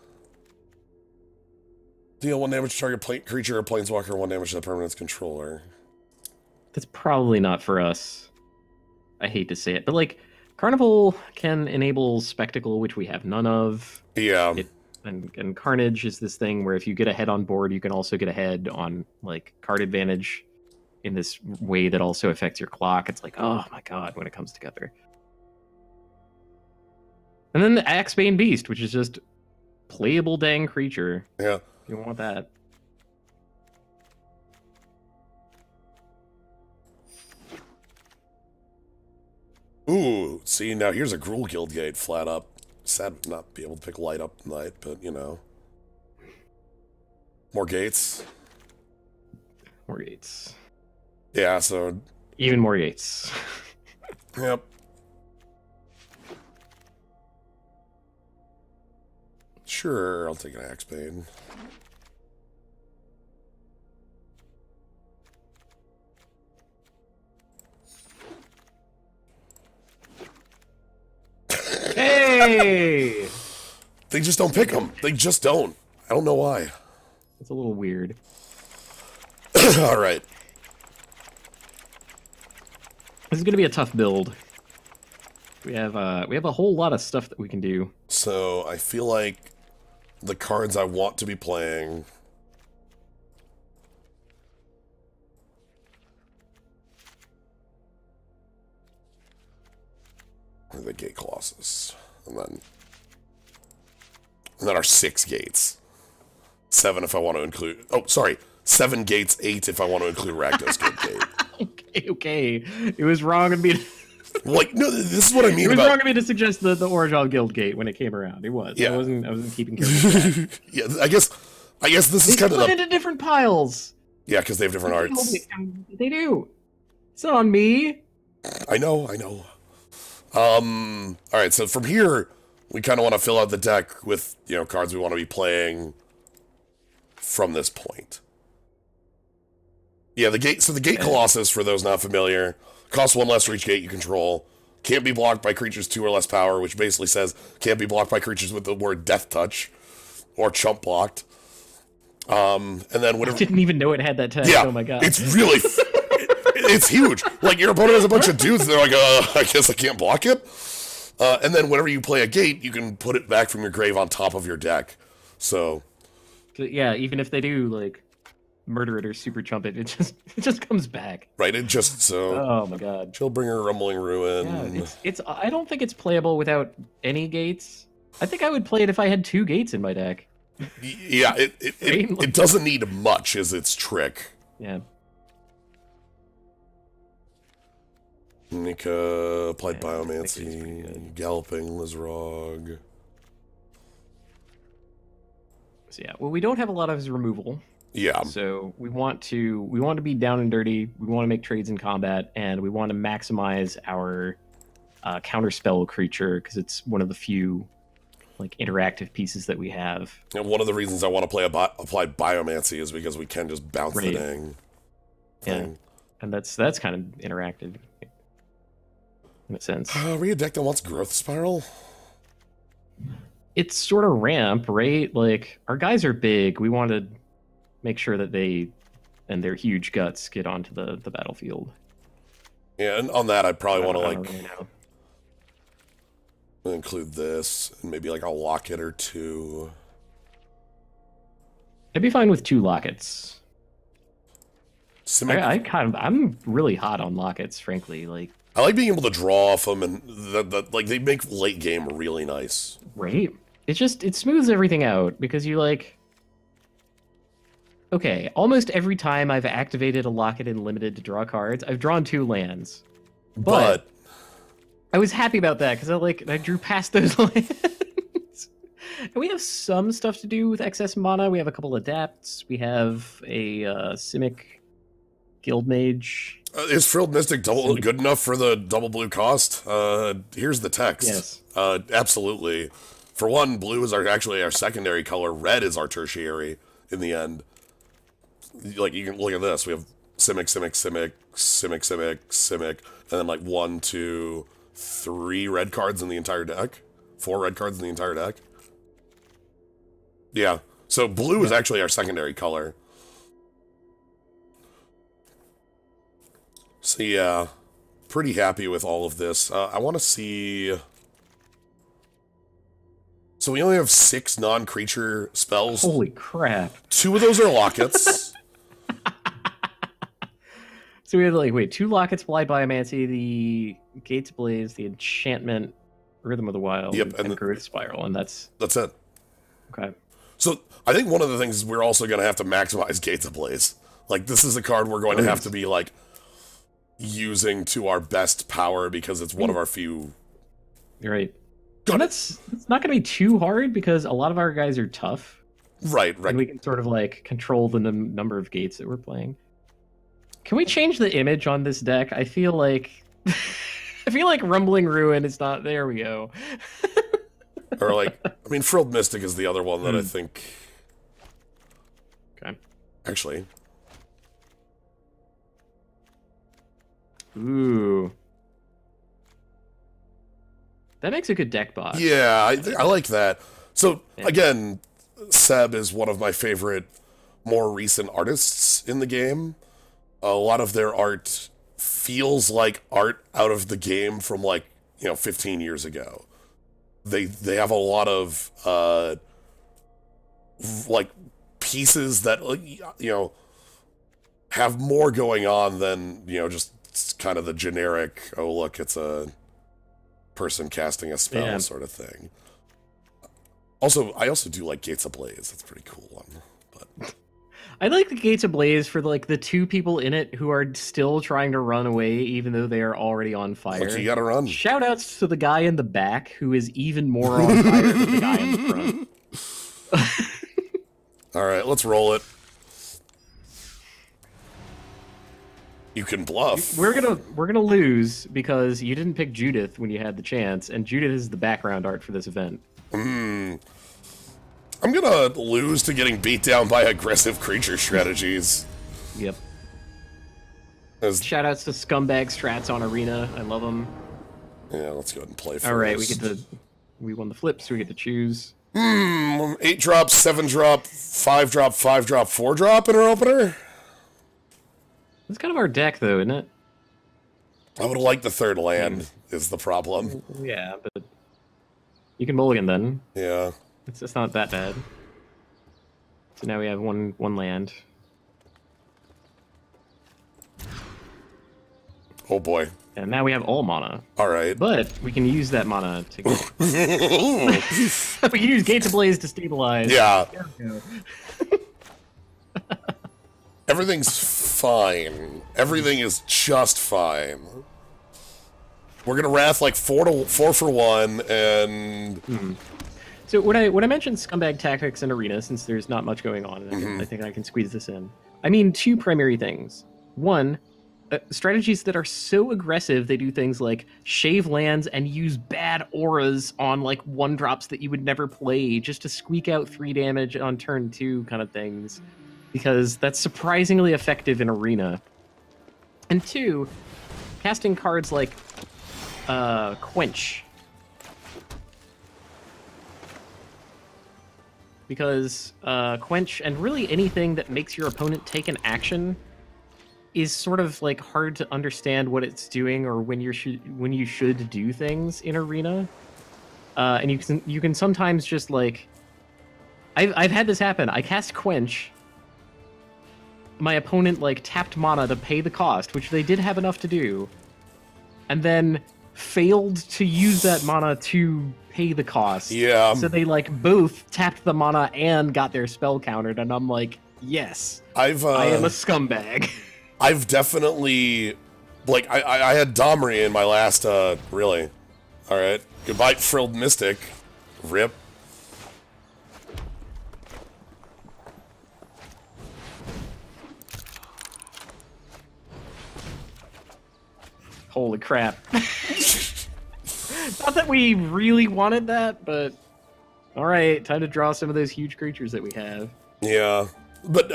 Deal 1 damage to target creature or planeswalker, 1 damage to the permanent's controller. That's probably not for us. I hate to say it, but, like, Carnival can enable Spectacle, which we have none of. Yeah. And Carnage is this thing where if you get ahead on board, you can also get ahead on, like, card advantage in this way that also affects your clock. It's like, oh my god, when it comes together. And then the Axebane Beast, which is just playable dang creature. Yeah. You want that. Ooh, see, now here's a Gruul Guild gate flat up. Sad to not be able to pick light up tonight, but, you know. More gates. More gates. Yeah, so... Even more gates. Yep. Sure, I'll take an Axebane. Hey! They just don't pick them. They just don't. I don't know why. It's a little weird. All right. This is going to be a tough build. We have a whole lot of stuff that we can do. So I feel like the cards I want to be playing. Are the Gate Colossus, and then our 6 gates. 7 if I want to include. Oh, sorry, 7 gates, 8 if I want to include Rakdos Guild Gate. Okay. It was wrong of me to... Like, no, this is what I mean. It was wrong of me to suggest the Orajal Guild Gate when it came around. It was. Yeah. I wasn't keeping count of that. Yeah, I guess this is kind of split into different piles. Yeah, because they have different arts. They do. It's not on me. I know. All right, so from here, we kind of want to fill out the deck with, you know, cards we want to be playing from this point. Yeah, the Gate Colossus, for those not familiar, costs 1 less for each gate you control. Can't be blocked by creatures 2 or less power, which basically says can't be blocked by creatures with the word Death Touch or Chump blocked. And then whatever. I didn't even know it had that tag. Yeah, Oh my god. it's really, it's huge. Like, your opponent has a bunch of dudes, and they're like, I guess I can't block it. And then whenever you play a gate, you can put it back from your grave on top of your deck. So. Yeah, even if they do, like, murder it or super chump it, it just comes back. Right, it just, so. Oh my god. Chillbringer, Rumbling Ruin. Yeah, it's I don't think it's playable without any gates. I think I would play it if I had 2 gates in my deck. Yeah, it doesn't need much is its trick. Yeah. Nika, Applied Biomancy, Galloping Lizrog. So yeah, well, we don't have a lot of his removal. Yeah. So we want to be down and dirty. We want to make trades in combat, and we want to maximize our counterspell creature because it's one of the few like interactive pieces that we have. And one of the reasons I want to play Applied Biomancy is because we can just bounce the dang thing. Yeah, and that's kind of interactive in a sense. Are we a deck that wants Growth Spiral? It's sort of ramp, right? Like, our guys are big. We want to make sure that they and their huge guts get onto the battlefield. Yeah, and on that, I'd probably want to, like, really know. include this, and maybe, like, a locket or 2. I'd be fine with 2 lockets. I I'm really hot on lockets, frankly. Like, I like being able to draw off them, and like, they make late game really nice. Right? It smooths everything out because you, like, Okay, almost every time I've activated a locket in limited to draw cards, I've drawn 2 lands. But I was happy about that because I drew past those lands. And we have some stuff to do with excess mana. We have a couple adapts. We have a Simic Guild Mage. Is Frilled Mystic good enough for the double blue cost? Here's the text. Yes. Absolutely. For one, blue is actually our secondary color. Red is our tertiary in the end. Like, you can look at this. We have Simic, Simic, Simic, Simic, Simic, Simic, and then like 1, 2, 3 red cards in the entire deck. 4 red cards in the entire deck. Yeah. So blue is actually our secondary color. So yeah, pretty happy with all of this. I want to see... So we only have 6 non-creature spells. Holy crap. 2 of those are lockets. So we have, like, wait, 2 lockets, Blind Biomancy, the Gates Blaze, the Enchantment, Rhythm of the Wild, and Growth Spiral, and that's it. Okay. So I think one of the things is we're also going to have to maximize Gates of Blaze. Like, this is a card we're going to have to be, like, using to our best power because it's one of our few... You're right. And it's not going to be too hard because a lot of our guys are tough. Right. And we can sort of, like, control the number of gates that we're playing. Can we change the image on this deck? I feel like... I feel like Rumbling Ruin is not... There we go. Or, like... I mean, Frilled Mystic is the other one that I think... Okay. Actually... Ooh. That makes a good deck box. Yeah, I like that. So, again, Seb is one of my favorite more recent artists in the game. A lot of their art feels like art out of the game from, like, 15 years ago. They have a lot of, like, pieces that, have more going on than, just kind of the generic, oh, look, it's a person casting a spell sort of thing. Also, I also do like Gates Ablaze. That's a pretty cool one. But I like the Gates Ablaze for, like, the 2 people in it who are still trying to run away even though they are already on fire. Look, you gotta run. Shoutouts to the guy in the back who is even more on fire than the guy in the front. Alright, let's roll it. You can bluff. We're gonna lose because you didn't pick Judith when you had the chance, and Judith is the background art for this event. I'm gonna lose to getting beat down by aggressive creature strategies. Yep. Shoutouts to Scumbag Strats on Arena. I love them. Yeah, let's go ahead and play first. Alright, we won the flip, so we get to choose. 8 drop, 7 drop, 5 drop, 5 drop, 4 drop in our opener? That's kind of our deck, though, isn't it? I would have liked the 3rd land, is the problem. Yeah, but you can mulligan then. Yeah. It's not that bad. So now we have one land. Oh boy. And now we have all mana. Alright. But we can use that mana to get... We can use Gates Ablaze to stabilize. Yeah. Everything's fine. Everything is just fine. We're gonna Wrath like 4 for 1, and... So when I mentioned Scumbag Tactics in Arena, since there's not much going on, and I think I can squeeze this in, I mean 2 primary things. One, strategies that are so aggressive, they do things like shave lands and use bad auras on, like, 1-drops that you would never play, just to squeak out 3 damage on turn 2 kind of things. Because that's surprisingly effective in Arena. And 2, casting cards like Quench. Because Quench, and really anything that makes your opponent take an action, is sort of, like, hard to understand what it's doing or when you should do things in Arena. And you can sometimes just, like... I've had this happen. I cast Quench. My opponent, like, tapped mana to pay the cost, which they did have enough to do, and then failed to use that mana to pay the cost. Yeah. So they, like, both tapped the mana and got their spell countered, and I'm like, Yes. I am a scumbag. I've definitely, like, I had Domri in my last, really. Alright. Goodbye, Frilled Mystic. Rip. Holy crap. Not that we really wanted that, but... Alright, time to draw some of those huge creatures that we have. Yeah. But,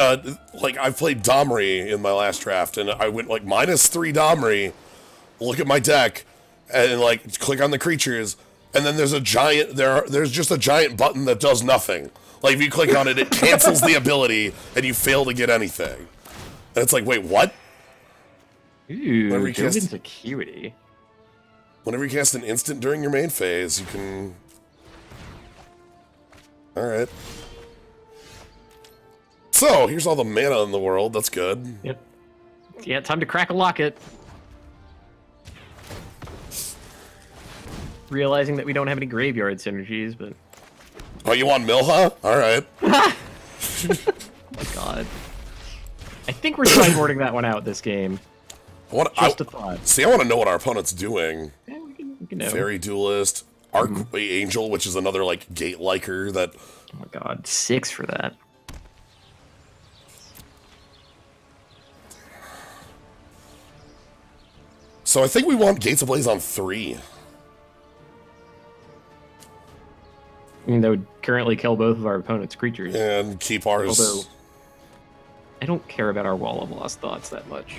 like, I've played Domri in my last draft, and I went, like, -3 Domri, look at my deck, and, like, click on the creatures, and then there's a giant, there's just a giant button that does nothing. Like, if you click on it, it cancels the ability, and you fail to get anything. And it's like, wait, what? Ooh, Dovin's Acuity. Whenever you cast an instant during your main phase, you can... Alright. So, here's all the mana in the world, that's good. Yep. Yeah, time to crack a locket. Realizing that we don't have any graveyard synergies, but... Oh, you want Milha? Alright. Oh my god. I think we're sideboarding that one out this game. Just a thought. See, I want to know what our opponent's doing. Yeah, we can know. Fairy Duelist, Archangel, which is another, like, gate-liker that... Oh my god, 6 for that. So I think we want Gates Ablaze on 3. I mean, that would currently kill both of our opponent's creatures. And keep ours... Although, I don't care about our Wall of Lost Thoughts that much.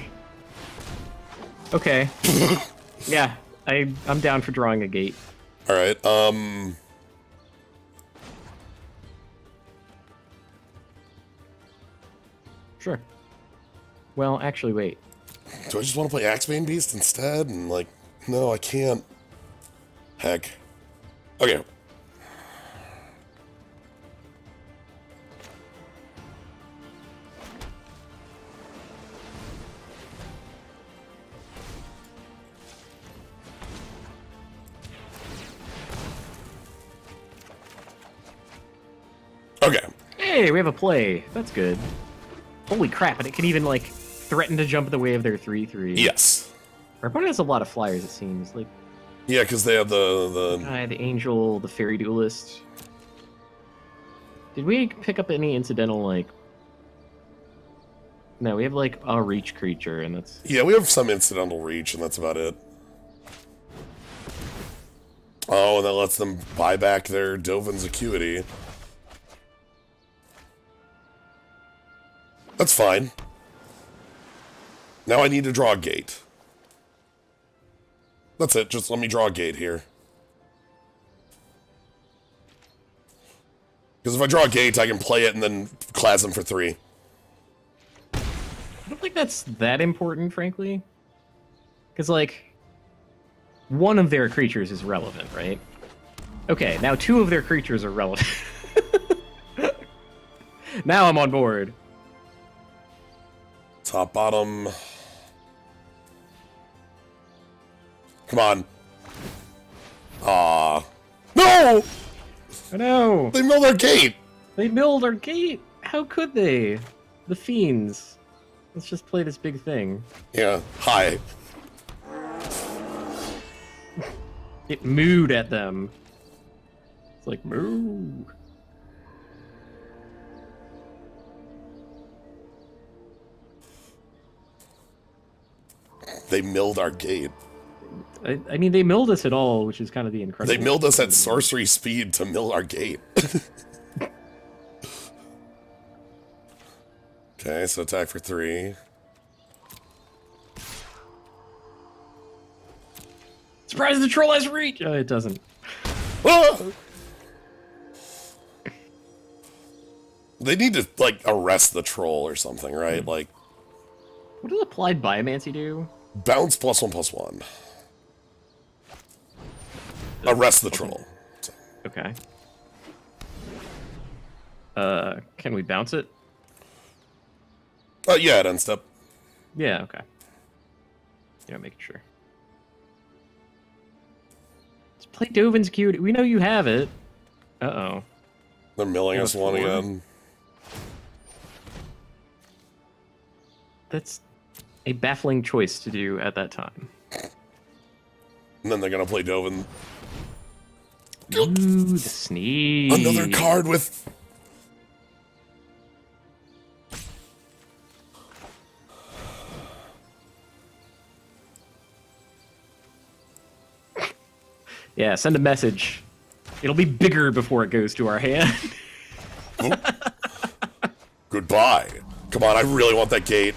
Okay. Yeah, I'm down for drawing a gate. Alright, Sure. Well, actually, wait. do I just want to play Axebane Beast instead? And, like, no, I can't. Heck. Okay. Okay. Hey, we have a play. That's good. Holy crap, and it can even, like, threaten to jump in the way of their 3/3. Yes. Our opponent has a lot of flyers, it seems. Like, Yeah, because they have the... the Angel, the Fairy Duelist. Did we pick up any incidental, like... No, we have, like, a reach creature, and that's... Yeah, we have some incidental reach, and that's about it. Oh, and that lets them buy back their Dovin's Acuity. That's fine. Now I need to draw a gate. That's it, just let me draw a gate here. Because if I draw a gate, I can play it and then class them for 3. I don't think that's that important, frankly. Because, like, one of their creatures is relevant, right? Okay, now 2 of their creatures are relevant. Now I'm on board. Top, bottom. Come on. Ah. No! I know! They milled our gate! They milled our gate! How could they? The fiends. Let's just play this big thing. Yeah, hi. It mooed at them. It's like, moo. They milled our gate. I mean, they milled us at all, which is kind of the incredible... They milled us at sorcery speed to mill our gate. Okay, so attack for 3. Surprise, the troll has reach! Oh, it doesn't. Ah! They need to, like, arrest the troll or something, right? Like, What does Applied Biomancy do? bounce +1/+1. Arrest the troll. So. Okay. Can we bounce it? Yeah, at end step. Yeah, okay. Yeah, making sure. Let's play Dovin's Cute. We know you have it. Uh-oh. They're milling us one 4? again. That's a baffling choice to do at that time. And then they're gonna play Dovin. Ooh, the sneak. Another card with... Yeah, send a message. It'll be bigger before it goes to our hand. Goodbye. Come on, I really want that gate.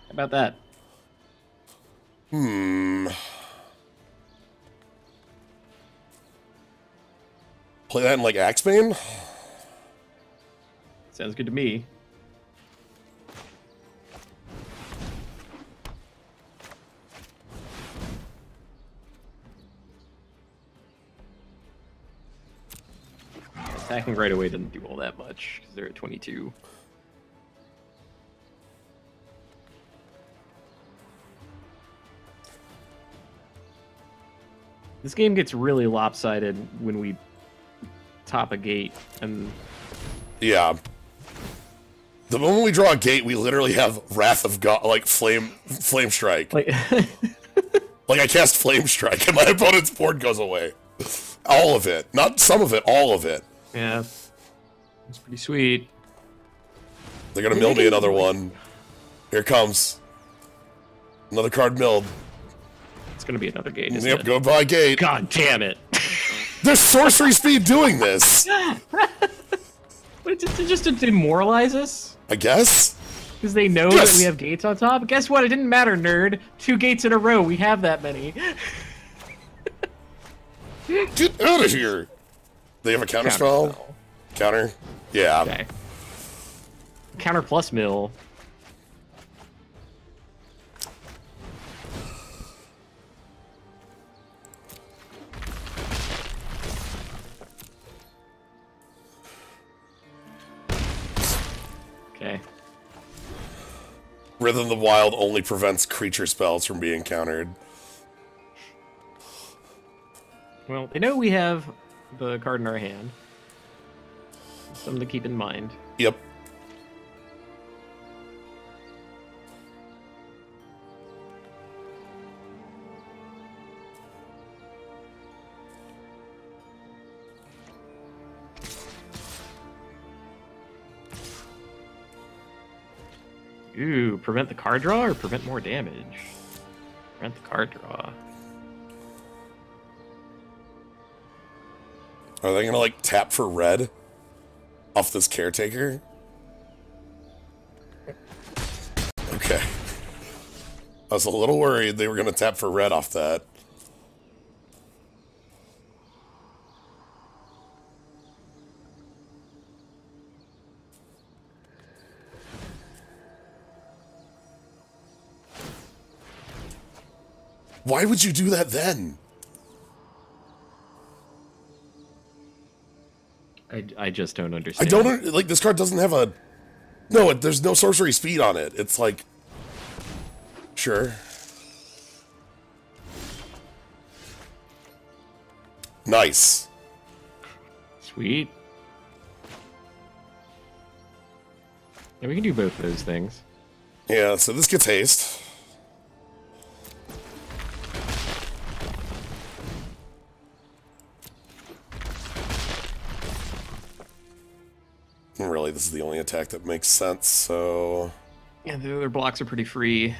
How about that? Play that in, like, Axebane? Sounds good to me. Attacking right away doesn't do all that much, because they're at 22. This game gets really lopsided when we top a gate, and... Yeah. The moment we draw a gate, we literally have Wrath of God, like, Flame Strike. Like, Like, I cast Flame Strike, and my opponent's board goes away. All of it. Not some of it, all of it. yeah. It's pretty sweet. They're gonna mill me another one. Here it comes. Another card milled. It's gonna be another gate, isn't Yep, it? go by gate. God damn it! There's sorcery speed doing this! But just to demoralize us? I guess? Because they know that we have gates on top? Guess what? It didn't matter, nerd. 2 gates in a row. We have that many. Get out of here! They have a counter spell? Counter? Yeah. Okay. Counter plus mill. Okay. Rhythm of the Wild only prevents creature spells from being countered. Well, they know we have the card in our hand. Something to keep in mind. Yep. Ooh, prevent the card draw or prevent more damage? Prevent the card draw. Are they gonna, like, tap for red off this Caretaker? Okay. I was a little worried they were gonna tap for red off that. Why would you do that then? I just don't understand. I don't, like, this card doesn't have a... No, there's no sorcery speed on it. It's like... Sure. Nice. Sweet. Yeah, we can do both of those things. Yeah, so this gets haste. Really, this is the only attack that makes sense, so... Yeah, the other blocks are pretty free.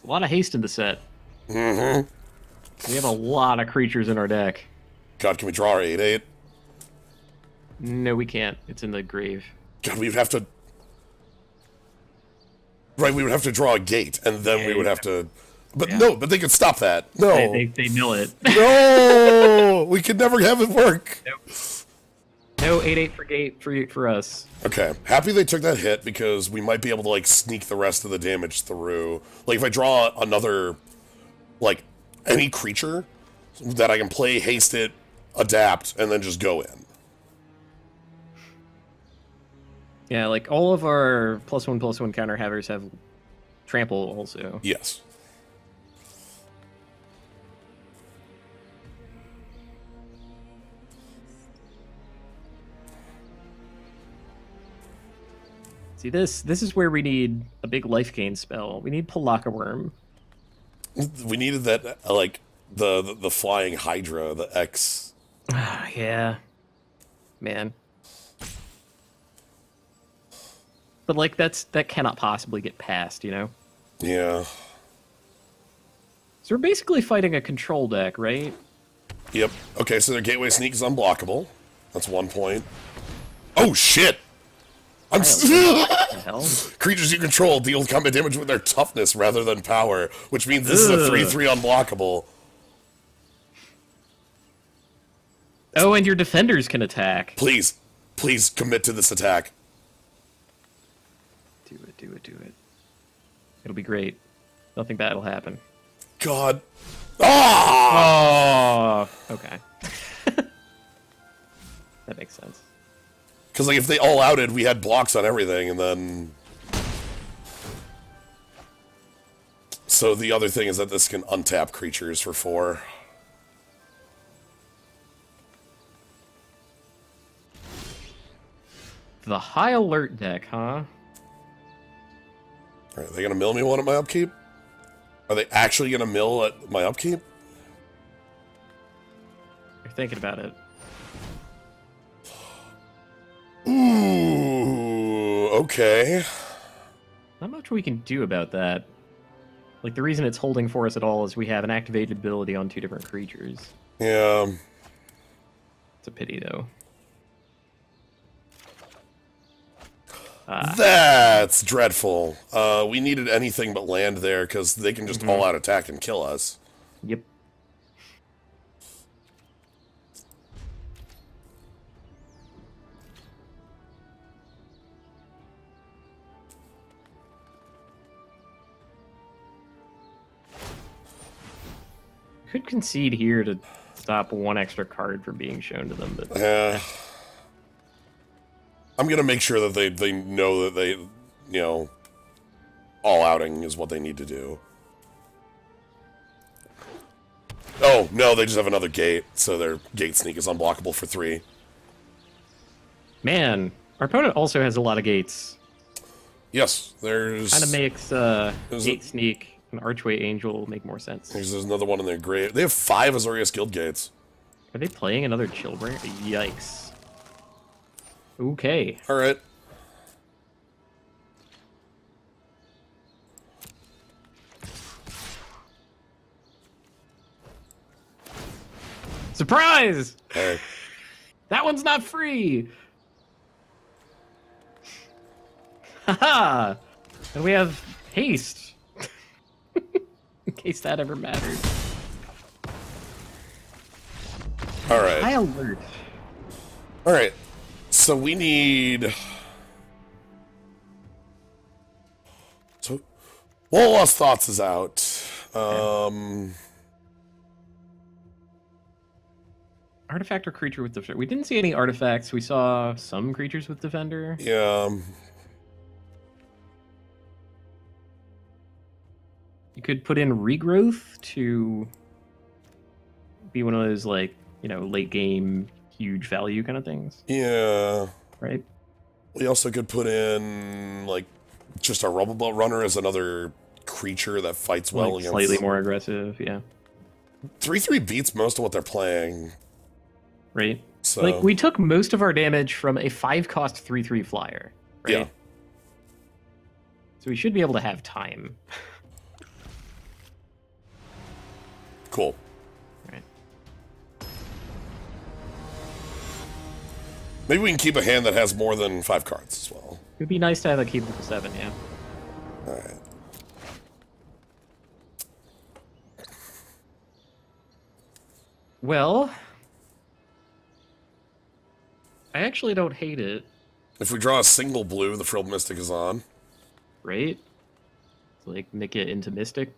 A lot of haste in the set. Mm-hmm. We have a lot of creatures in our deck. God, can we draw our 8/8? No, we can't. It's in the grave. God, we would have to... Right, we would have to draw a gate, and then we would have to... But no, but they could stop that. No. They mill it. No! We could never have it work. Nope. No 8/8 for gate for us. Okay, happy they took that hit, because we might be able to, like, sneak the rest of the damage through. Like, if I draw another, like, any creature that I can play, haste it, adapt, and then just go in. Yeah, like, all of our +1/+1 counter havers have trample also. Yes. See, this is where we need a big life gain spell. We need Palaka Worm. We needed that, like, the flying Hydra, the X. Yeah. Man. But, like, that cannot possibly get past, you know? Yeah. So we're basically fighting a control deck, right? Yep. Okay, so their Gateway Sneak is unblockable. That's 1 point. Oh, shit! I'm hell? Creatures you control deal combat damage with their toughness rather than power, which means this is a 3/3 unblockable. Oh, and your defenders can attack. Please. Please commit to this attack. Do it, do it, do it. It'll be great. Nothing bad will happen. God. Ah! Oh, okay. That makes sense. Because, like, if they all outed, we had blocks on everything, and then... So the other thing is that this can untap creatures for 4. The high alert deck, huh? Alright, are they going to mill me one at my upkeep? Are they actually going to mill at my upkeep? You're thinking about it. Ooh, okay. Not much we can do about that. Like, the reason it's holding for us at all is we have an activated ability on 2 different creatures. Yeah. It's a pity, though. That's dreadful. We needed anything but land there, because they can just all-out attack and kill us. Yep. Could concede here to stop 1 extra card from being shown to them, but Yeah. I'm gonna make sure that they know that they, you know, all outing is what they need to do. Oh, no, they just have another gate, so their gate sneak is unblockable for 3. man, our opponent also has a lot of gates. Yes, there's... Kind of makes Gate Sneak and Archway Angel make more sense. There's another one in their grave. They have 5 Azorius Guild gates. Are they playing another Chillbringer? Yikes. Okay. Alright. Surprise! Alright. That one's not free! Haha! And we have haste. In case that ever mattered. Alright. High alert. Alright. So we need... So... Well, Lost Thoughts is out. Artifact or creature with Defender? We didn't see any artifacts. We saw some creatures with Defender. Yeah. You could put in Regrowth to be one of those, like, you know, late game, huge value kind of things. Yeah. Right? We also could put in, like, just a Rubble Boat Runner as another creature that fights well Like against... slightly more aggressive, yeah. 3/3 beats most of what they're playing. Right? So... Like, we took most of our damage from a 5-cost 3/3 flyer, right? Yeah. So we should be able to have time. Cool. Right. Maybe we can keep a hand that has more than 5 cards as well. It would be nice to have a keep with the 7, yeah. Alright. Well, I actually don't hate it, If we draw a single blue, the Frilled Mystic is on. right? It's like, make it into Mystic.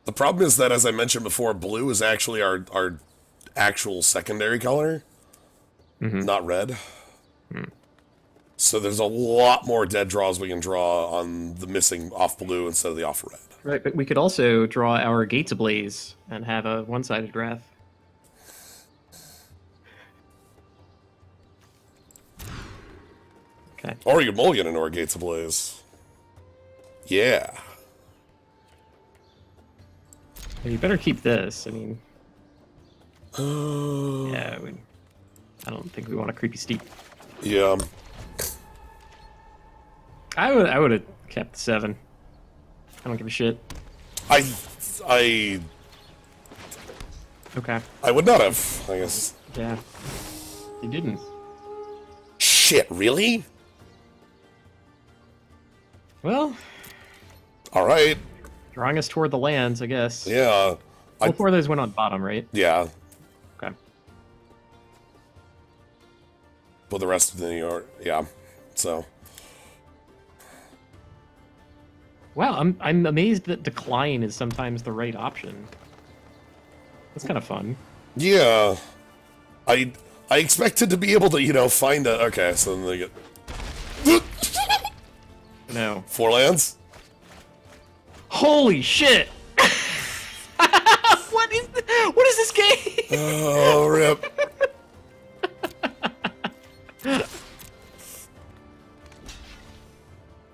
The problem is that, as I mentioned before, blue is actually our actual secondary color, not red. So there's a lot more dead draws we can draw on the missing off blue instead of the off red. Right, but we could also draw our Gates Ablaze and have a one-sided wrath. Okay. Or you could mulligan into our Gates Ablaze. Yeah. Well, you better keep this. I mean, yeah, I don't think we want a creepy steep. Yeah. I would have kept 7. I don't give a shit. I Okay. would not have, I guess. Yeah. You didn't. Shit, really? Well, Alright. drawing us toward the lands, I guess. Yeah. All 4 of those went on bottom, right? Yeah. Okay. But the rest of the are, yeah. So. Wow, I'm amazed that decline is sometimes the right option. That's kind of fun. Yeah. I expected to be able to, you know, find a... Okay, so then they get... No. 4 lands? Holy shit! What is this game? Oh, rip.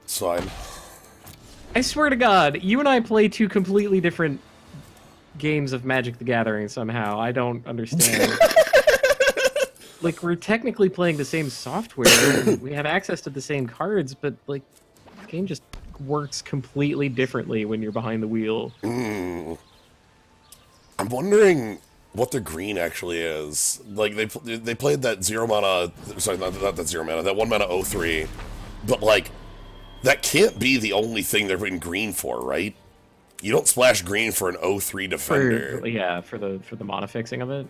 It's fine. I swear to God, you and I play 2 completely different games of Magic the Gathering somehow. I don't understand. Like, we're technically playing the same software. We have access to the same cards, but, like, the game just works completely differently when you're behind the wheel. I'm wondering what the green actually is. Like, they played that 0 mana... Sorry, not that 0 mana. That 1 mana 0/3. But, like, that can't be the only thing they're in green for, right? You don't splash green for an 0/3 defender. For the mana fixing of it.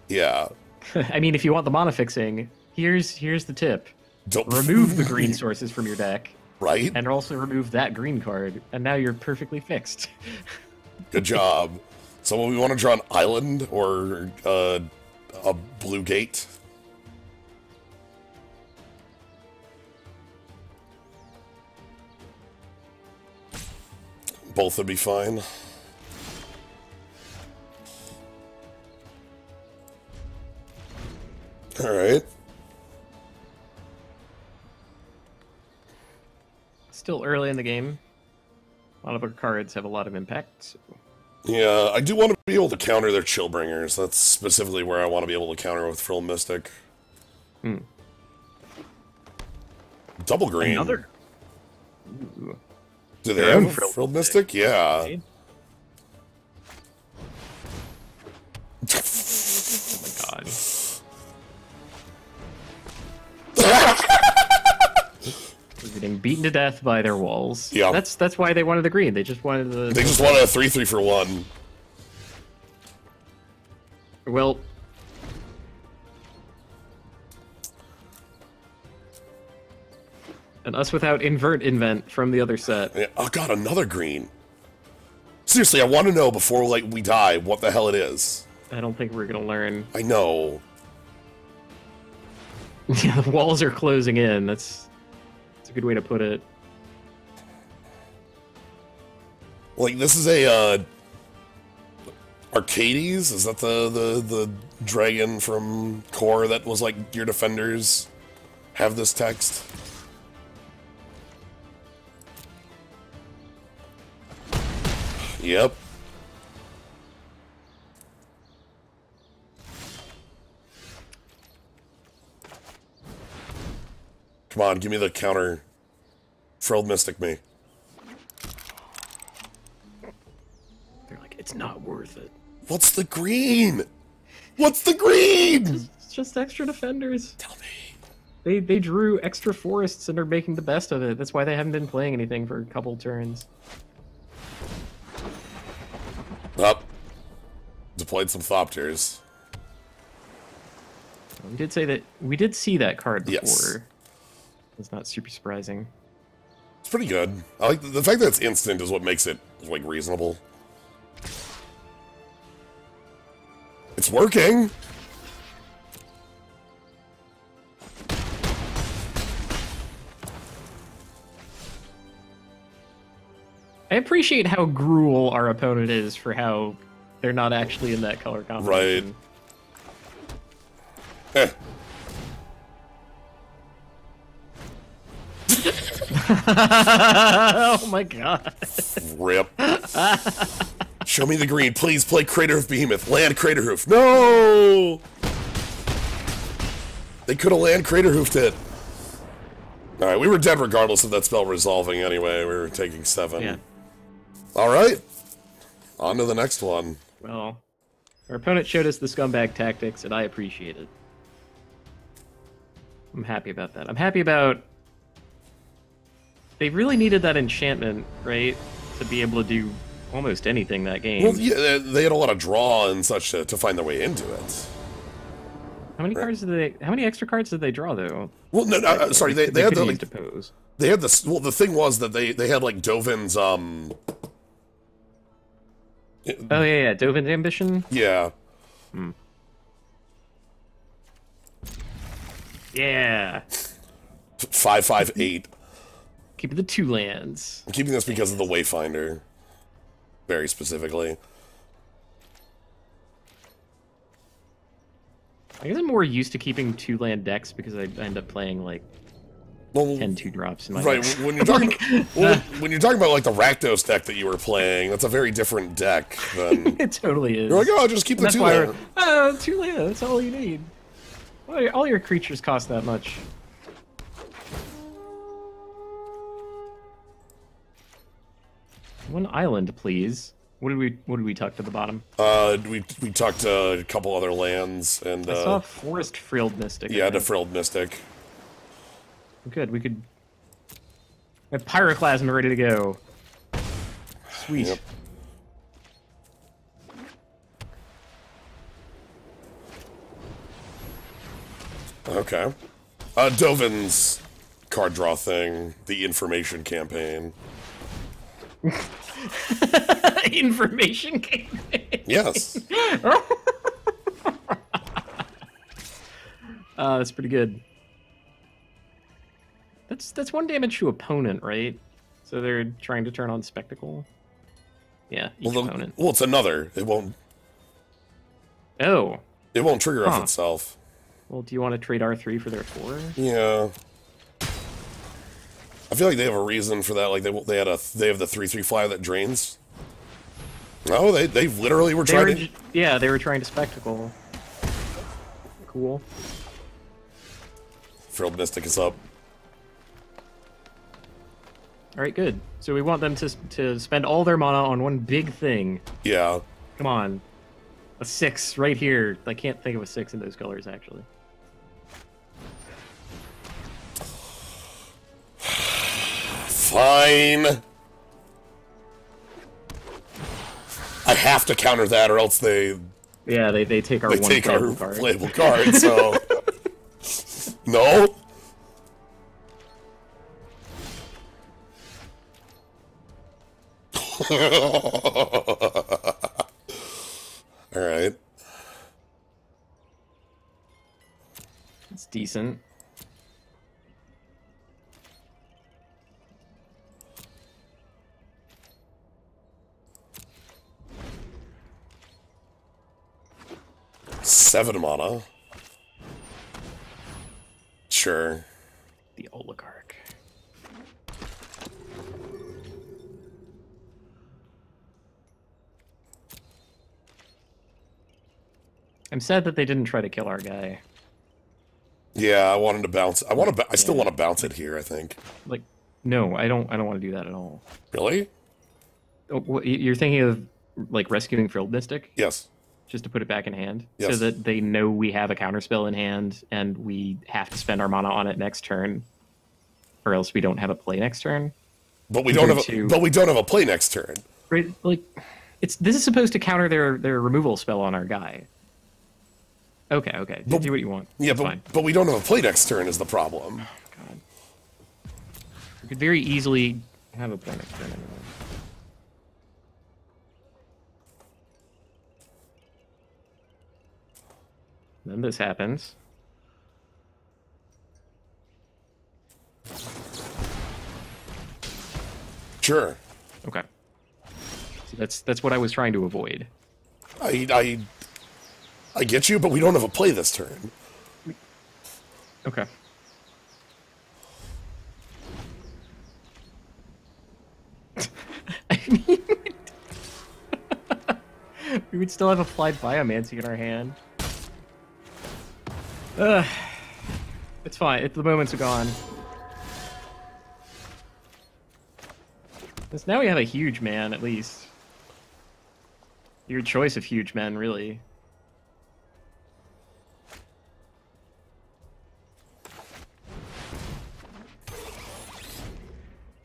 Yeah. I mean, if you want the mana fixing, here's the tip. Don't Remove the green sources from your deck. Right? And also remove that green card, and now you're perfectly fixed. Good job. So we want to draw an island or a blue gate. Both would be fine. Alright. Still early in the game. A lot of our cards have a lot of impact. So. Yeah, I do want to be able to counter their Chillbringers. That's specifically where I want to be able to counter with Frill Mystic. Double green. Another. Ooh. Do they have Frill Mystic? Yeah. Oh my god. We're getting beaten to death by their walls. Yeah. That's why they wanted the green. They just wanted the... They just wanted a 3/3 for 1. Well... And us without invent from the other set. Yeah. Oh god, another green. Seriously, I want to know before like we die what the hell it is. I don't think we're gonna learn. I know. Yeah, the walls are closing in. That's a good way to put it. Like this is a Arcades? Is that the dragon from Core that was like your defenders have this text? Yep. Come on, give me the counter. Frilled Mystic me. They're like, it's not worth it. What's the green? What's the green? It's just extra defenders. Tell me. They drew extra forests and are making the best of it. That's why they haven't been playing anything for a couple turns. Up. Deployed some Thopters. We did say that we did see that card before. Yes. It's not super surprising. It's pretty good. I like the fact that it's instant is what makes it like reasonable. It's working. I appreciate how Gruul our opponent is for how they're not actually in that color combination. Right. Eh. Oh my god. Rip. Show me the green. Please play Craterhoof Behemoth. Land Craterhoof. No! They could have land Craterhoofed it. Alright, we were dead regardless of that spell resolving anyway. We were taking 7. Yeah. Alright. On to the next one. Well, our opponent showed us the scumbag tactics, and I appreciate it. I'm happy about that. I'm happy about... They really needed that enchantment, right? To be able to do almost anything that game. Well, yeah, they had a lot of draw and such to find their way into it. How many cards did they... How many extra cards did they draw, though? Well, no, sorry, they had the... Like, to pose. they had the... Well, the thing was that they had, like, Dovin's, Oh, yeah, Dovin's Ambition? Yeah. Yeah. 5/5/8. Keep the 2 lands. I'm keeping this because of the Wayfinder. Very specifically. I guess I'm more used to keeping 2 land decks because I end up playing, like, 10 2-drops in my right, deck. when you're talking when you're talking about like the Rakdos deck that you were playing, that's a very different deck than It totally is. you're like, oh, just keep the That's 2 why land. 2 land, that's all you need. All your creatures cost that much. One island, please. What did we tuck to the bottom? We tucked a couple other lands and I saw Forest Frilled Mystic. yeah, the Frilled Mystic. Good, we could have Pyroclasm ready to go. Sweet. Yep. Okay. Dovin's card draw thing, the information campaign. Information campaign. Yes. That's pretty good. That's 1 damage to opponent, right? So they're trying to turn on Spectacle. Yeah, each opponent. Well, it's another. It won't. Oh. It won't trigger off itself. Well, do you want to trade R3 for their 4? Yeah. I feel like they have a reason for that. Like they have the 3/3 flyer that drains. No, they literally were trying to. Yeah, they were trying to Spectacle. Cool. Frilled Mystic is up. All right, good. So we want them to spend all their mana on one big thing. Yeah. Come on. A 6 right here. I can't think of a 6 in those colors, actually. Fine. I have to counter that, or else they take our playable card. So no. All right. It's decent. Seven mana. Sure. The Oligarch. I'm sad that they didn't try to kill our guy. Yeah, I wanted to bounce. I still want to bounce it here, I think. Like, no, I don't want to do that at all. Really? Oh, you're thinking of like rescuing Frilled Mystic? Yes. Just to put it back in hand? Yes. So that they know we have a counterspell in hand and we have to spend our mana on it next turn. Or else we don't have a play next turn. But we don't have a play next turn. Right, like this is supposed to counter their removal spell on our guy. Okay. Do what you want. Yeah, but we don't have a play next turn is the problem. Oh, God. We could very easily have a play next turn anyway. Then this happens. Sure. Okay. See, that's what I was trying to avoid. I get you, but we don't have a play this turn. Okay. I mean, we would still have applied biomancy in our hand. It's fine. The moments are gone. Because now we have a huge man, at least. Your choice of huge men, really.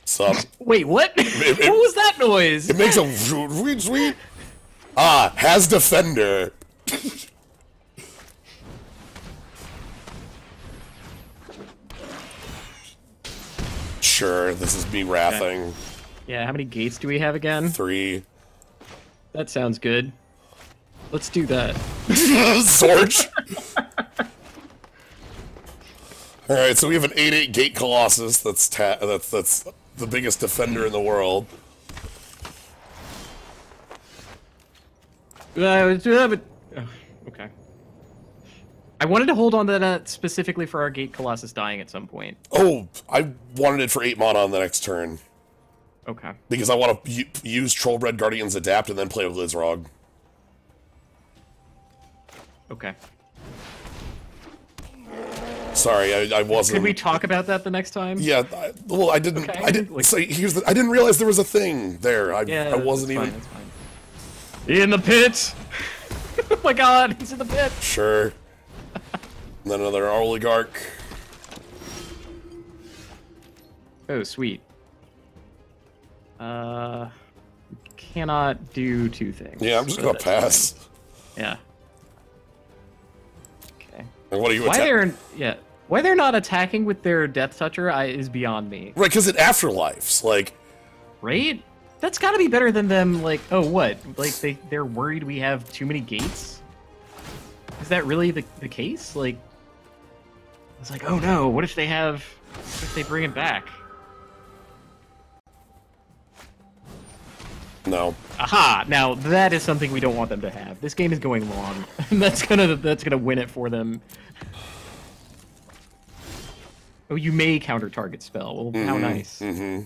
Sup? Wait, what? What was that noise? It makes a sweet, sweet. Ah, has defender. Sure, this is me wrathing. Yeah, how many gates do we have again? 3. That sounds good. Let's do that. Sorge. All right, so we have an 8/8 gate colossus. That's the biggest defender in the world. Okay. I wanted to hold on to that specifically for our gate colossus dying at some point. Oh, I wanted it for 8 mana on the next turn. Okay. Because I want to use Trollbred Guardians Adapt and then play with Lizrog. Okay. Sorry, I wasn't. Could we talk about that the next time? Yeah, I didn't. Okay. I didn't. Like... So I didn't realize there was a thing there. I wasn't that's even. Fine, that's fine. In the pit. Oh my God, he's in the pit. Sure. And then another oligarch. Oh, sweet. Cannot do 2 things. Yeah, I'm just gonna pass. Fine. Yeah. Okay. And what are you? Why they're not attacking with their Death Toucher is beyond me. Right, because it afterlives, like. Right? That's got to be better than them. Like, oh, what? Like they're worried we have too many gates. Is that really the case? Like, it's like, oh no, what if they have? What if they bring it back? No. Aha! Now that is something we don't want them to have. This game is going long. that's gonna win it for them. Oh, you may counter target spell. Well, how nice. Mm-hmm.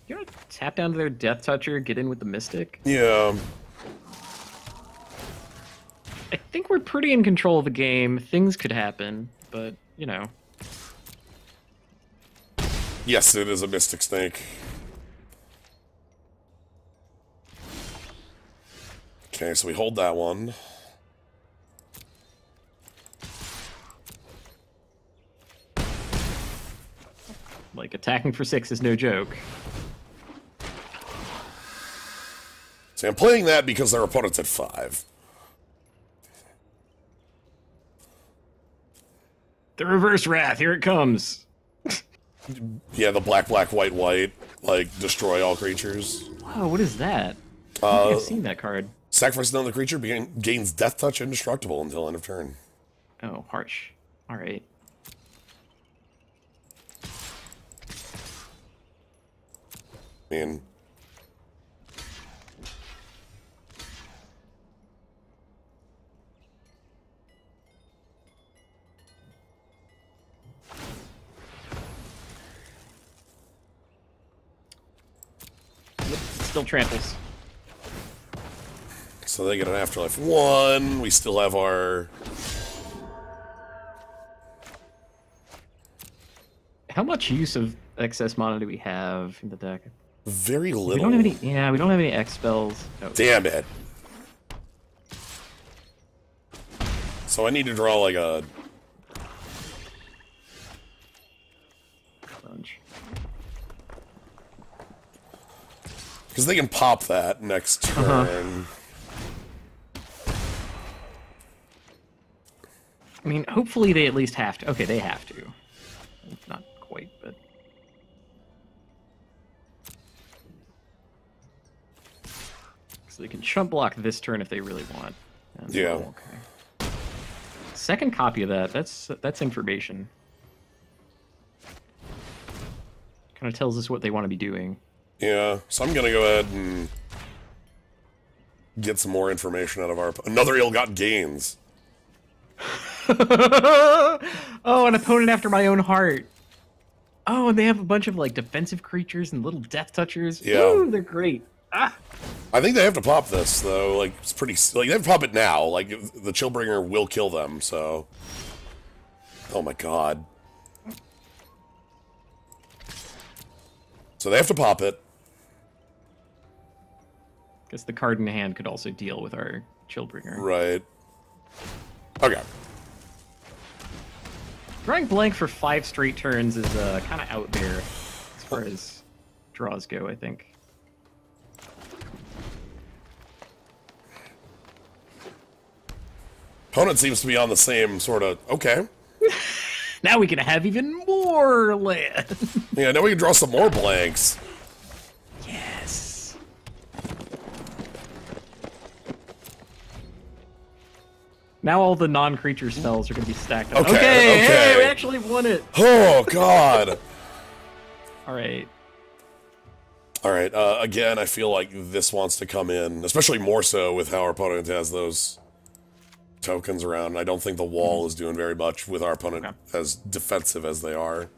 You want to tap down to their Death Toucher, get in with the Mystic? Yeah. I think we're pretty in control of the game. Things could happen, but, you know. Yes, it is a Mystic Snake. Okay, so we hold that one. Like, attacking for 6 is no joke. See, I'm playing that because their opponent's at 5. The Reverse Wrath, here it comes! Yeah, the black, white, like, destroy all creatures. Wow, what is that? I don't think I've seen that card. Sacrifice another creature, gains Death Touch indestructible until end of turn. Oh, harsh. Alright. Man. Yep, still tramples. So they get an Afterlife 1. We still have our... How much use of excess mana do we have in the deck? Very little. We don't have any. Yeah, we don't have any X spells. Oh. Damn it. So I need to draw like a... Bunch. Because they can pop that next turn. I mean, hopefully they at least have to. Okay, they have to. Not quite, but... So they can chump block this turn if they really want. And Yeah. Okay. Second copy of that. That's information. Kind of tells us what they want to be doing. Yeah, so I'm gonna go ahead and get some more information out of our... Another ill-gotten gains. Oh, an opponent after my own heart. Oh, and they have a bunch of like defensive creatures and little death touchers. Yeah. Ooh, they're great. Ah. I think they have to pop this though. Like it's pretty. Like they have to pop it now. Like the Chillbringer will kill them. So. Oh my god. So they have to pop it. Guess the card in hand could also deal with our Chillbringer. Right. Okay. Drawing blank for 5 straight turns is kind of out there as far as draws go, I think. Opponent seems to be on the same sort of... Okay. Now we can have even more land. Yeah, now we can draw some more blanks. Yes. Now all the non-creature spells are going to be stacked up. Okay, hey, we actually won it. Oh, God. All right. All right, again, I feel like this wants to come in, especially more so with how our opponent has those tokens around. And I don't think the wall is doing very much with our opponent as defensive as they are.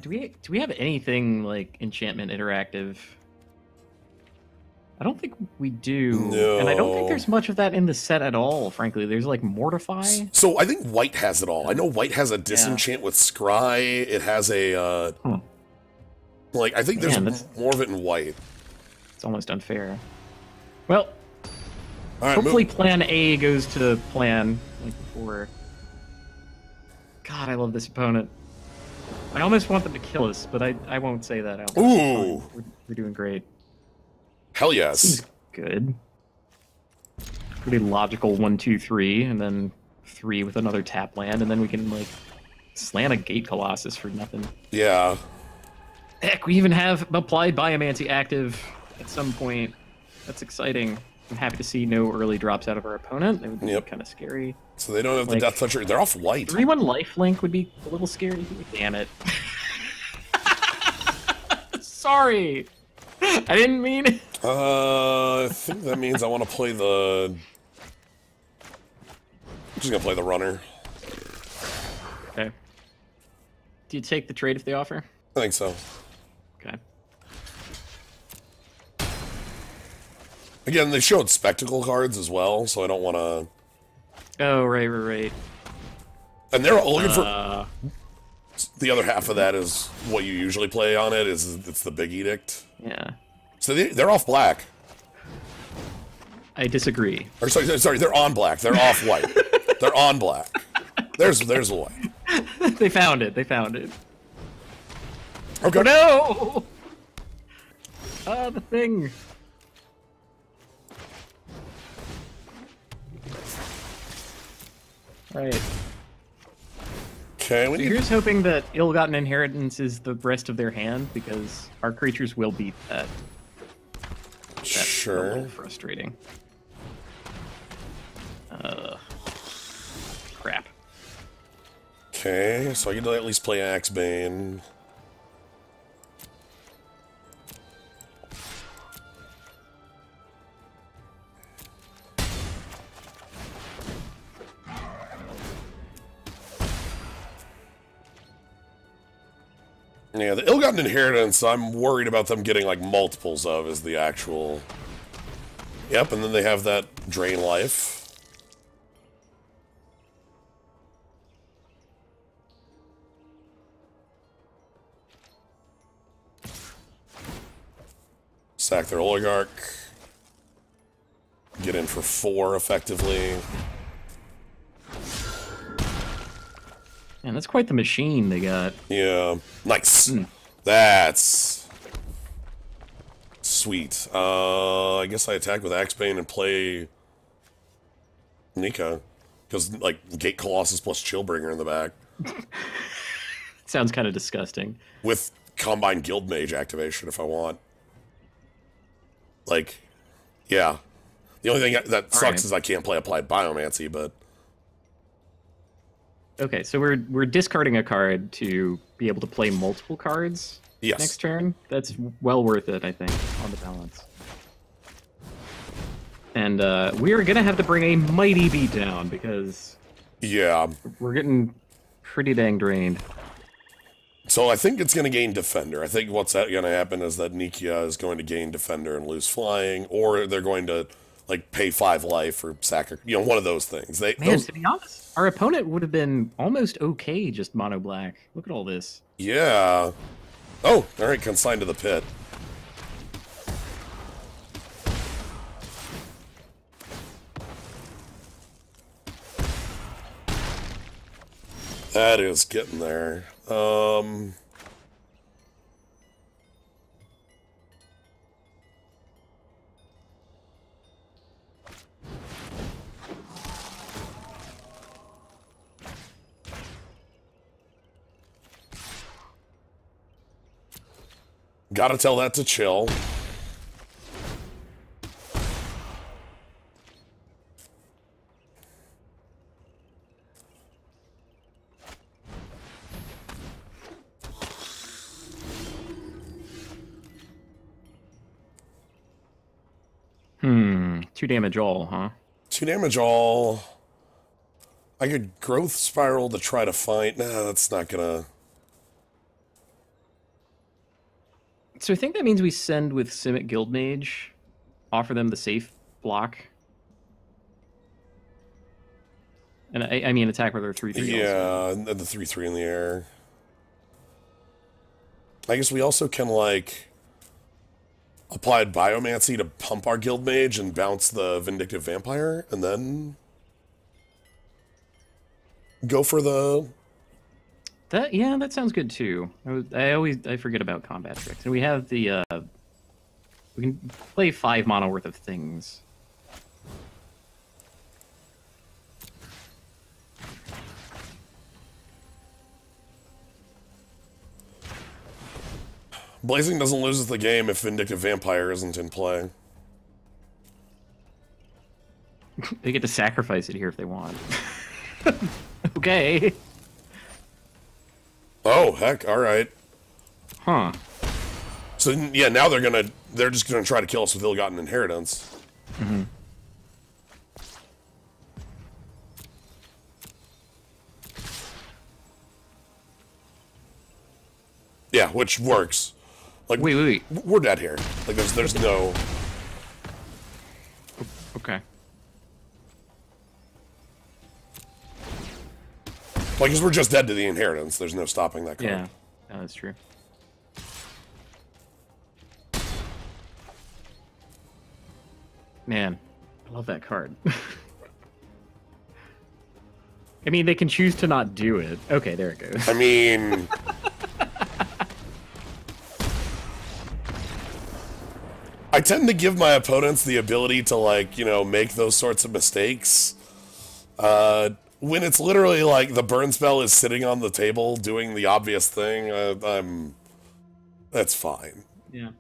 Do we have anything like enchantment interactive? I don't think we do. No. And I don't think there's much of that in the set at all, frankly. There's like Mortify. So I think white has it all. I know white has a disenchant with Scry. It has a like I think there's more of it in white. It's almost unfair. Well, all right, hopefully plan A goes to plan like before. God, I love this opponent. I almost want them to kill us, but I won't say that out loud. Ooh. We're doing great. Hell yes. Seems good. Pretty logical 1, 2, 3, and then 3 with another tap land, and then we can like slam a Gate Colossus for nothing. Yeah. Heck, we even have Applied Biomancy active at some point. That's exciting. I'm happy to see no early drops out of our opponent. It would be kind of scary. So they don't have the Death Toucher. They're off white. 3/1 lifelink would be a little scary. Damn it. Sorry. I didn't mean it. I think that means I want to play the... I'm just going to play the runner. Okay. Do you take the trade if they offer? I think so. Okay. Again, they showed spectacle cards as well, so I don't want to... Oh, right. And they're looking for... The other half of that is what you usually play on it, it's the Big Edict. Yeah. So they're off black. I disagree. Or sorry, they're on black. They're off white. They're on black. There's the white. They found it. Okay. No! The thing. Right. Okay, So here's hoping that Ill-Gotten Inheritance is the rest of their hand, because our creatures will beat that. That's sure. a little frustrating. Crap. Okay, so I get to at least play Axebane. Yeah, the Ill-Gotten Inheritance, I'm worried about them getting, like, multiples of, is the actual... Yep, and then they have that Drain Life. Sack their Oligarch. Get in for 4, effectively. Man, that's quite the machine they got. Yeah. Nice. That's... sweet. I guess I attack with Axebane and play... Nika. Because, like, Gate Colossus plus Chillbringer in the back. Sounds kind of disgusting. With Combine Guildmage activation if I want. Like, yeah. The only thing that sucks is I can't play Applied Biomancy, but... Okay, so we're discarding a card to be able to play multiple cards next turn. That's well worth it, I think, on the balance. And we are gonna have to bring a mighty beat down because Yeah. we're getting pretty dang drained. So I think it's going to gain Defender. I think what's going to happen is that Nikia is going to gain Defender and lose Flying, or they're going to like pay 5 life or one of those things. To be honest, our opponent would have been almost okay just mono black. Look at all this. Yeah. Oh, all right, consigned to the pit. That is getting there. Gotta tell that to chill. Hmm. 2 damage all, huh? 2 damage all. I could growth spiral to try to find. Nah, that's not gonna. So I think that means we send with Simic Guildmage, offer them the safe block. And I mean attack with our 3/3. Yeah, and the 3/3 in the air. I guess we also can, like, apply Biomancy to pump our Guildmage and bounce the Vindictive Vampire, and then go for the... That sounds good too. I forget about combat tricks. And we have the we can play 5 mana worth of things. Blazing doesn't lose the game if Vindictive Vampire isn't in play. They get to sacrifice it here if they want. Okay. Oh, heck, alright. Huh. So, yeah, now they're just gonna try to kill us with Ill-Gotten Inheritance. Mm-hmm. Yeah, which works. Like, wait. We're dead here. Like, there's no... Okay. Like, because we're just dead to the Inheritance. There's no stopping that card. Yeah, that's true. Man, I love that card. I mean, they can choose to not do it. Okay, there it goes. I mean... I tend to give my opponents the ability to, like, make those sorts of mistakes. When it's literally, like, the burn spell is sitting on the table doing the obvious thing, that's fine. Yeah.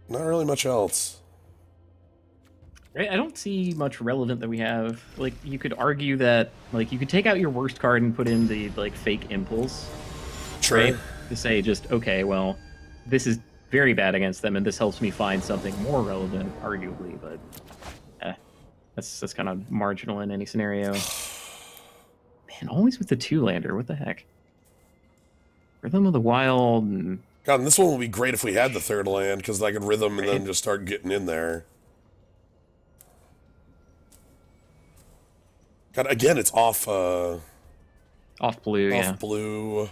Not really much else. Right, I don't see much relevant that we have. Like, you could argue that, like, you could take out your worst card and put in the, like, fake impulse. True. Right? To say just, okay, well, this is very bad against them, and this helps me find something more relevant, arguably, but that's kind of marginal in any scenario. Man, always with the 2-lander, what the heck? Rhythm of the Wild and... God, and this one would be great if we had the 3rd land, because I could Rhythm and then just start getting in there. God, again, it's off, Off blue, yeah. Off blue.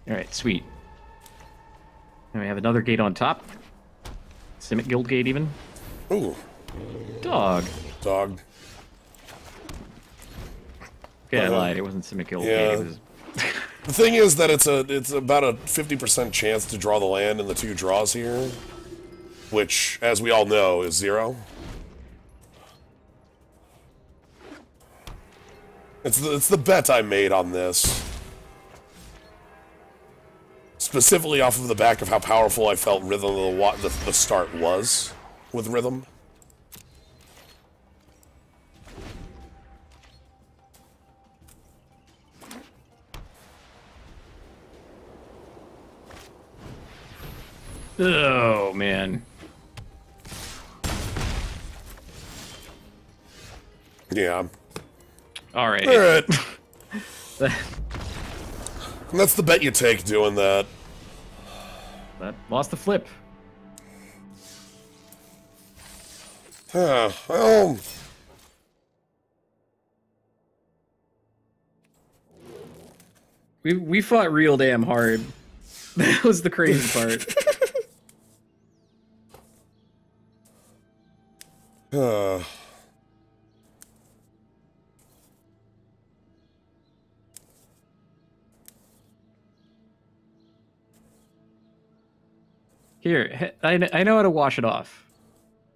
Alright, sweet. And we have another gate on top. Simic Guild gate, even. Ooh. Dog. Dog. Okay, I lied. It wasn't Simic Guild yeah. gate. It was... The thing is that it's about a 50% chance to draw the land in the 2 draws here, which, as we all know, is 0. It's the bet I made on this. Specifically off of the back of how powerful I felt Rhythm of the start was with Rhythm. Oh, man. Yeah. All right. All right. And that's the bet you take doing that. That lost the flip. Well... We fought real damn hard. That was the crazy part. Here, I know how to wash it off.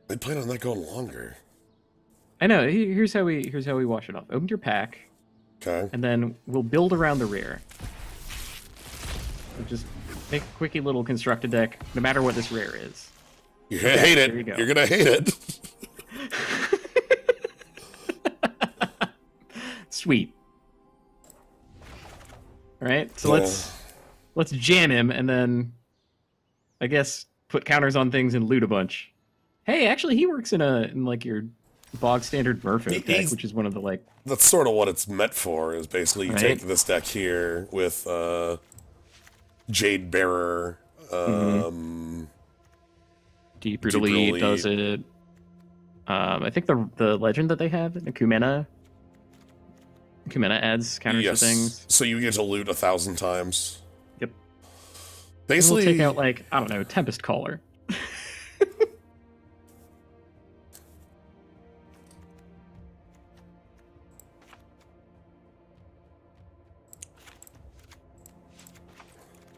I plan on that going longer. I know. Here's how we wash it off. Open your pack. Okay. And then we'll build around the rear. We'll just make a quickie little constructed deck, no matter what this rare is. You're gonna hate it. You're gonna hate it. Sweet. All right, so let's jam him, and then I guess put counters on things and loot a bunch. Hey, actually, he works in like your bog standard Merfolk deck, which is one of the like. That's sort of what it's meant for. Is basically you take this deck here with Jade Bearer. Deep Root Elite does it. I think the legend that they have, Kumena adds counters to things. So you get to loot 1,000 times. Yep. Basically, we'll take out like, I don't know, Tempest Caller.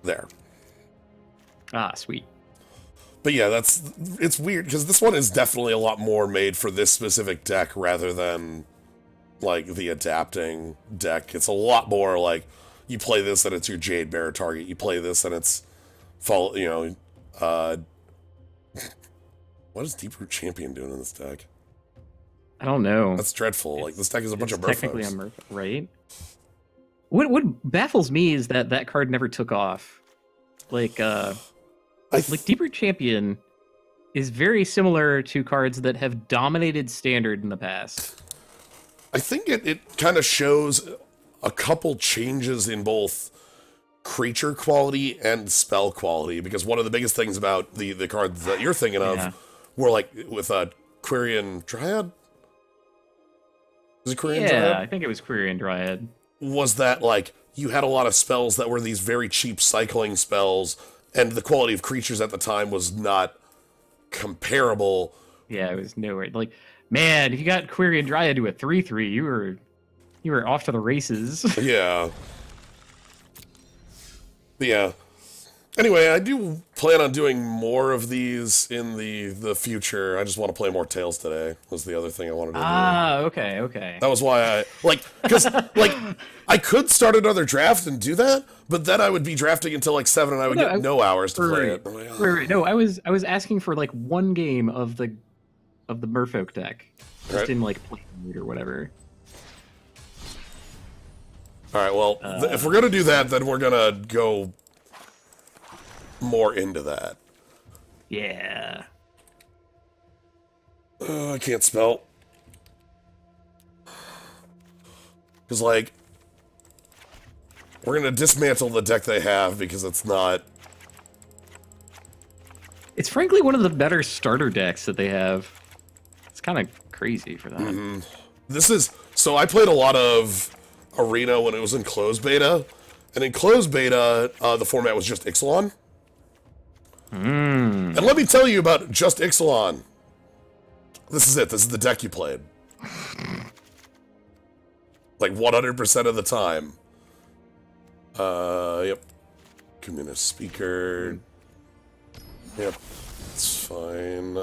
There. Ah, sweet. But yeah, it's weird because this one is definitely a lot more made for this specific deck rather than like the adapting deck. It's a lot more like you play this and it's your Jade Bearer target. You play this and it's what is Deep Root Champion doing in this deck? I don't know. That's dreadful. Like this deck is a bunch of Merfolks. Technically a Merfolk, right? What baffles me is that card never took off. Like Deep Root Champion is very similar to cards that have dominated Standard in the past. I think it kind of shows a couple changes in both creature quality and spell quality, because one of the biggest things about the cards that you're thinking of were like with a Quirion Dryad? Was it Quirion Dryad? I think it was Quirion Dryad. Was that like you had a lot of spells that were these very cheap cycling spells, and the quality of creatures at the time was not comparable. Yeah, it was nowhere. Like, man, if you got Quirion Dryad to a 3/3, you were off to the races. Yeah. Yeah. Anyway, I do plan on doing more of these in the future. I just want to play more Tales today, was the other thing I wanted to do. Ah, okay. That was why because I could start another draft and do that, but then I would be drafting until like 7 and I would get no hours to play it. Right. No, I was asking for like one game of the Merfolk deck. Just in like play mood or whatever. Alright, well, if we're gonna do that, then we're gonna go more into that. Yeah. I can't spell. Because, like, we're gonna dismantle the deck they have because it's not... It's frankly one of the better starter decks that they have. It's kind of crazy for that. This is... So I played a lot of Arena when it was in closed beta, and in closed beta, the format was just Ixalan. And let me tell you about just Ixalan. This is it. This is the deck you played. Like 100% of the time. Yep. Communist speaker. Yep. It's fine.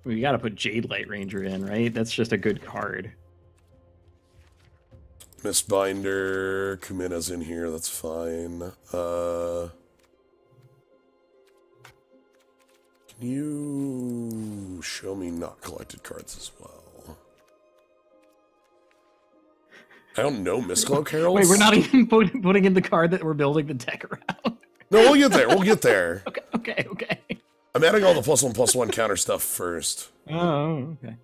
We gotta put Jade Light Ranger in, right? That's just a good card. Mistbinder, Kumina's in here, that's fine. Can you show me not collected cards as well? I don't know Mistcloak Heralds. Wait, we're not even putting in the card that we're building the deck around. No, we'll get there. We'll get there. Okay. I'm adding all the +1/+1 counter stuff first. Oh, okay.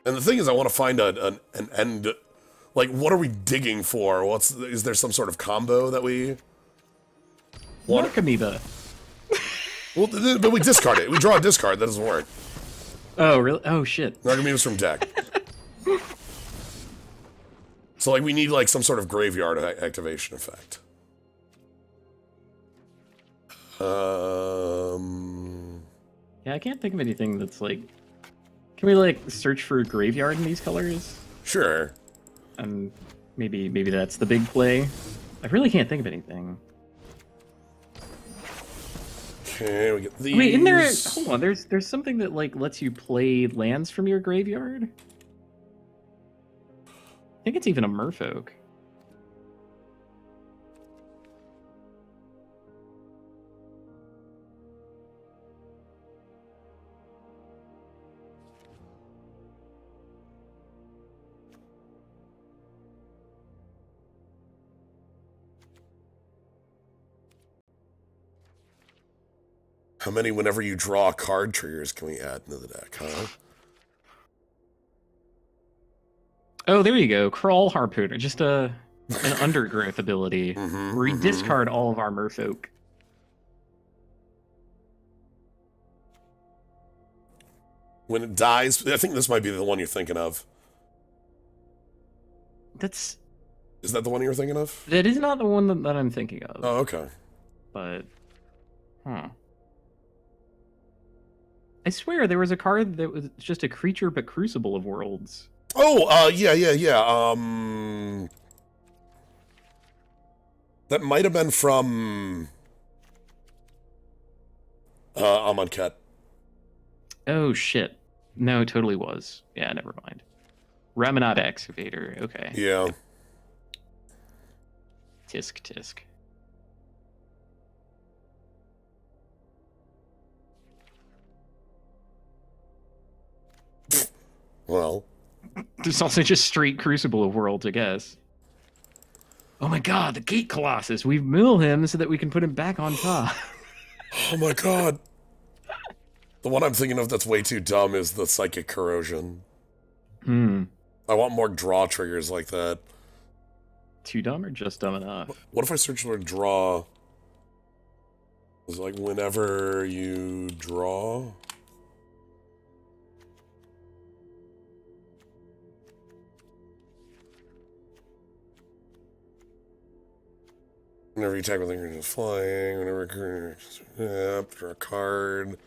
And the thing is, I want to find an end. Like, what are we digging for? Is there some sort of combo that we want? Amoeba. Well, but we discard it. We draw a discard. That doesn't work. Oh, really? Oh, shit. Amoeba's from deck. So, like, we need, like, some sort of graveyard activation effect. Yeah, I can't think of anything that's, like... Can we, like, search for graveyard in these colors? Sure. Maybe that's the big play. I really can't think of anything. Okay, we get these. Wait, isn't there... Hold on, there's something that, like, lets you play lands from your graveyard? I think it's even a merfolk. How many whenever you draw card triggers can we add into the deck, huh? Oh, there you go. Crawl Harpooner. Just an undergrowth ability. Where we discard all of our merfolk. When it dies, I think this might be the one you're thinking of. Is that the one you're thinking of? That is not the one that I'm thinking of. Oh, okay. But, I swear there was a card that was just a creature but Crucible of Worlds. Oh, yeah. That might have been from Amonkhet. Oh, shit. No, it totally was. Yeah, never mind. Raminata Excavator. Okay. Yeah. Tisk. Well. There's also just straight Crucible of Worlds, I guess. Oh my god, the Gate Colossus! We mill him so that we can put him back on top. Oh my god. The one I'm thinking of that's way too dumb is the Psychic Corrosion. I want more draw triggers like that. Too dumb or just dumb enough? What if I search for draw? It's like whenever you draw. Whenever you attack with a flying, whenever draw a card.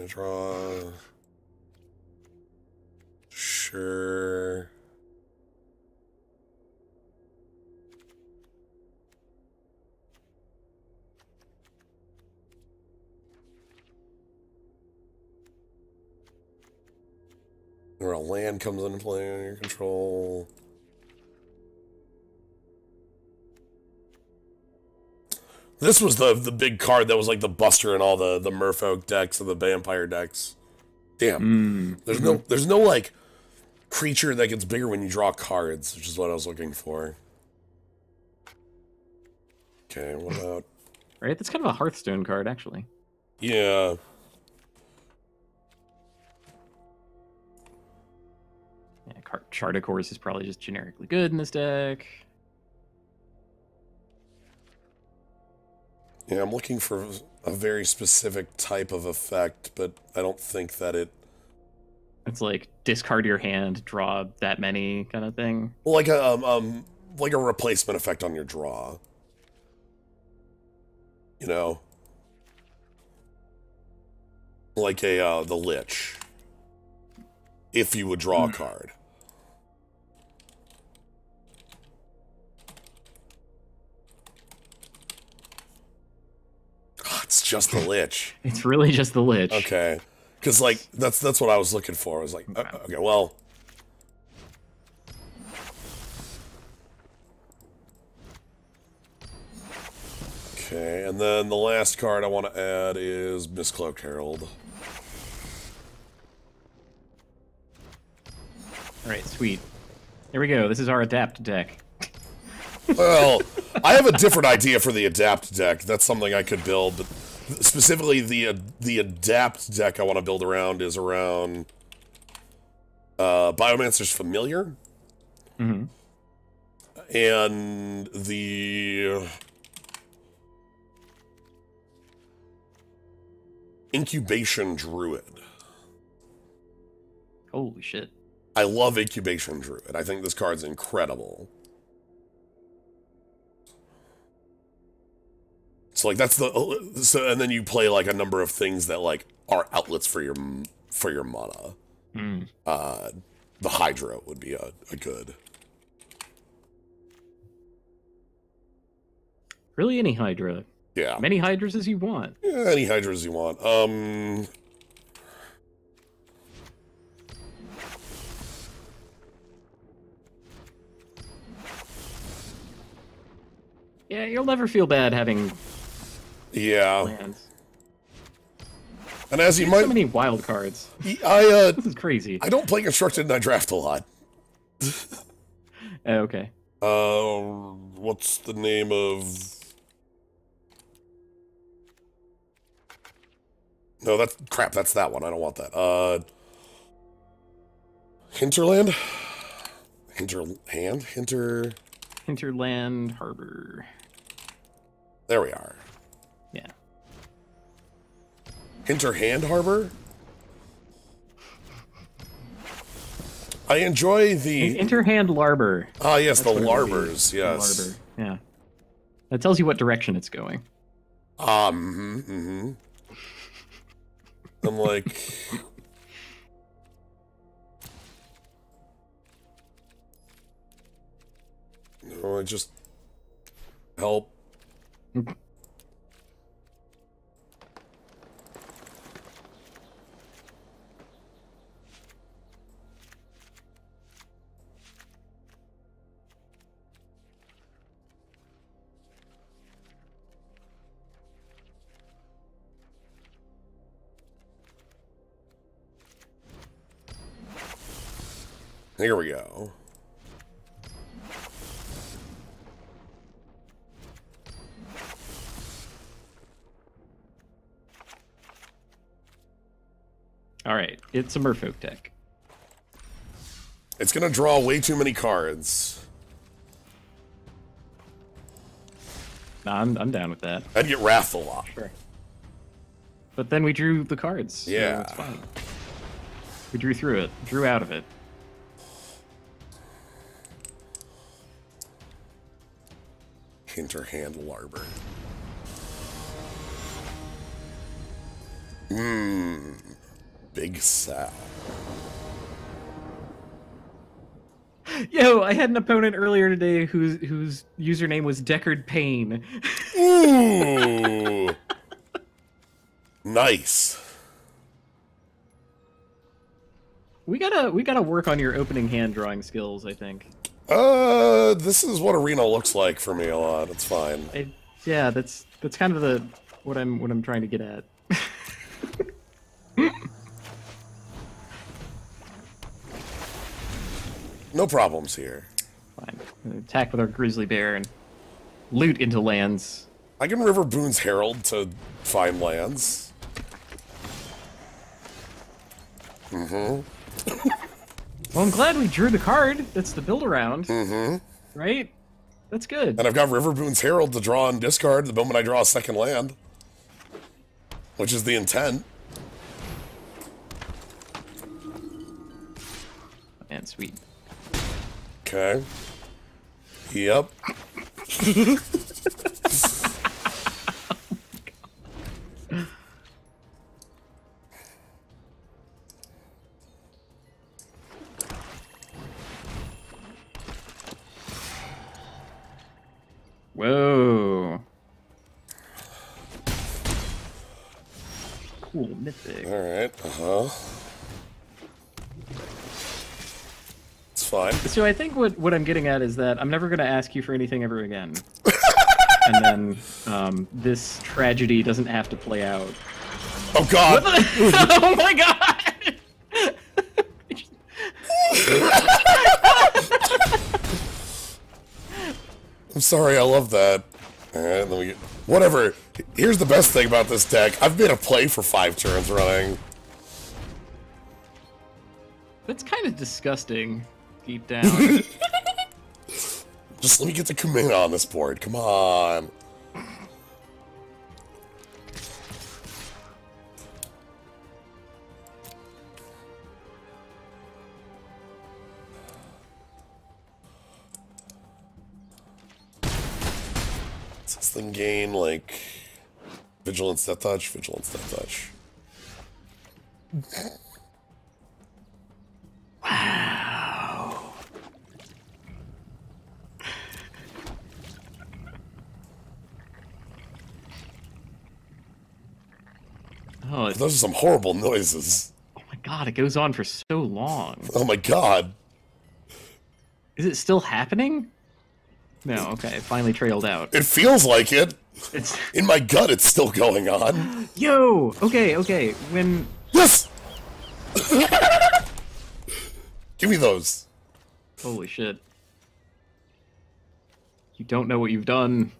Draw. Sure. Or a land comes into play on your control. This was the big card that was like the buster in all the merfolk decks and the vampire decks. Damn. There's no like creature that gets bigger when you draw cards, which is what I was looking for. Okay, what about... Right, that's kind of a Hearthstone card, actually. Yeah. Chart of Course is probably just generically good in this deck. Yeah, I'm looking for a very specific type of effect, but I don't think that it... It's like discard your hand, draw that many kind of thing. Well, like a replacement effect on your draw. You know? Like the Lich. If you would draw a card. Oh, it's just the Lich. It's really just the Lich. Okay. Because, like, that's what I was looking for. I was like, okay, well... Okay, and then the last card I want to add is Mistcloaked Herald. Alright, sweet. Here we go. This is our Adapt deck. Well, I have a different idea for the Adapt deck. That's something I could build, but specifically the Adapt deck I want to build around is around Biomancer's Familiar. Mm-hmm. And the Incubation Druid. Holy shit. I love Incubation Druid. I think this card's incredible. So like that's and then you play like a number of things that like are outlets for your mana. Mm. The Hydra would be a good. Really, any Hydra? Yeah. Many Hydras as you want. Yeah, any Hydras you want. Yeah, you'll never feel bad having lands. And as you There's might, so many wild cards. this is crazy. I don't play Constructed and I draft a lot. Okay. What's the name of? No, that's crap. That's that one. I don't want that. Hinterland. Hinterland Harbor. There we are. Yeah. Hinterhand Harbor? I enjoy the... Hinterhand Larber. Ah, yes, the Larbers, yes. Larber, yeah. That tells you what direction it's going. I'm like... No, I just... Help. Here we go. All right, it's a Merfolk deck. It's gonna draw way too many cards. Nah, I'm down with that. I'd get Wrath a lot. Sure. But then we drew the cards. Yeah. So it's fine. We drew through it. Drew out of it. Hinterhand Larber. Big Sal. Yo, I had an opponent earlier today whose username was Deckard Payne. Ooh. Nice. We gotta work on your opening hand drawing skills, I think. This is what Arena looks like for me a lot. It's fine. Yeah, that's kind of what I'm trying to get at. No problems here. Fine. Attack with our Grizzly Bear and loot into lands. I can River Boone's Herald to find lands. Well, I'm glad we drew the card. That's the build around. Right? That's good. And I've got River Boone's Herald to draw and discard the moment I draw a second land. Which is the intent. Man, sweet. Okay. Yep. Whoa. cool, mythic. Alright, It's fine. So I think what I'm getting at is that I'm never going to ask you for anything ever again. And then this tragedy doesn't have to play out. Oh god! Oh my god! I'm sorry, I love that. Alright, then we get... Whatever. Here's the best thing about this deck. I've made a play for 5 turns running. That's kind of disgusting, deep down. Just let me get the command on this board. Come on. Does this thing gain, like, Vigilance, Death Touch? Vigilance, Death Touch. Wow. Oh, Those are some horrible noises. oh my god, it goes on for so long. Oh my god. Is it still happening? No, okay, it finally trailed out. It feels like it. It's In my gut, it's still going on. Yo! Okay, when... Yes! Give me those. Holy shit. You don't know what you've done.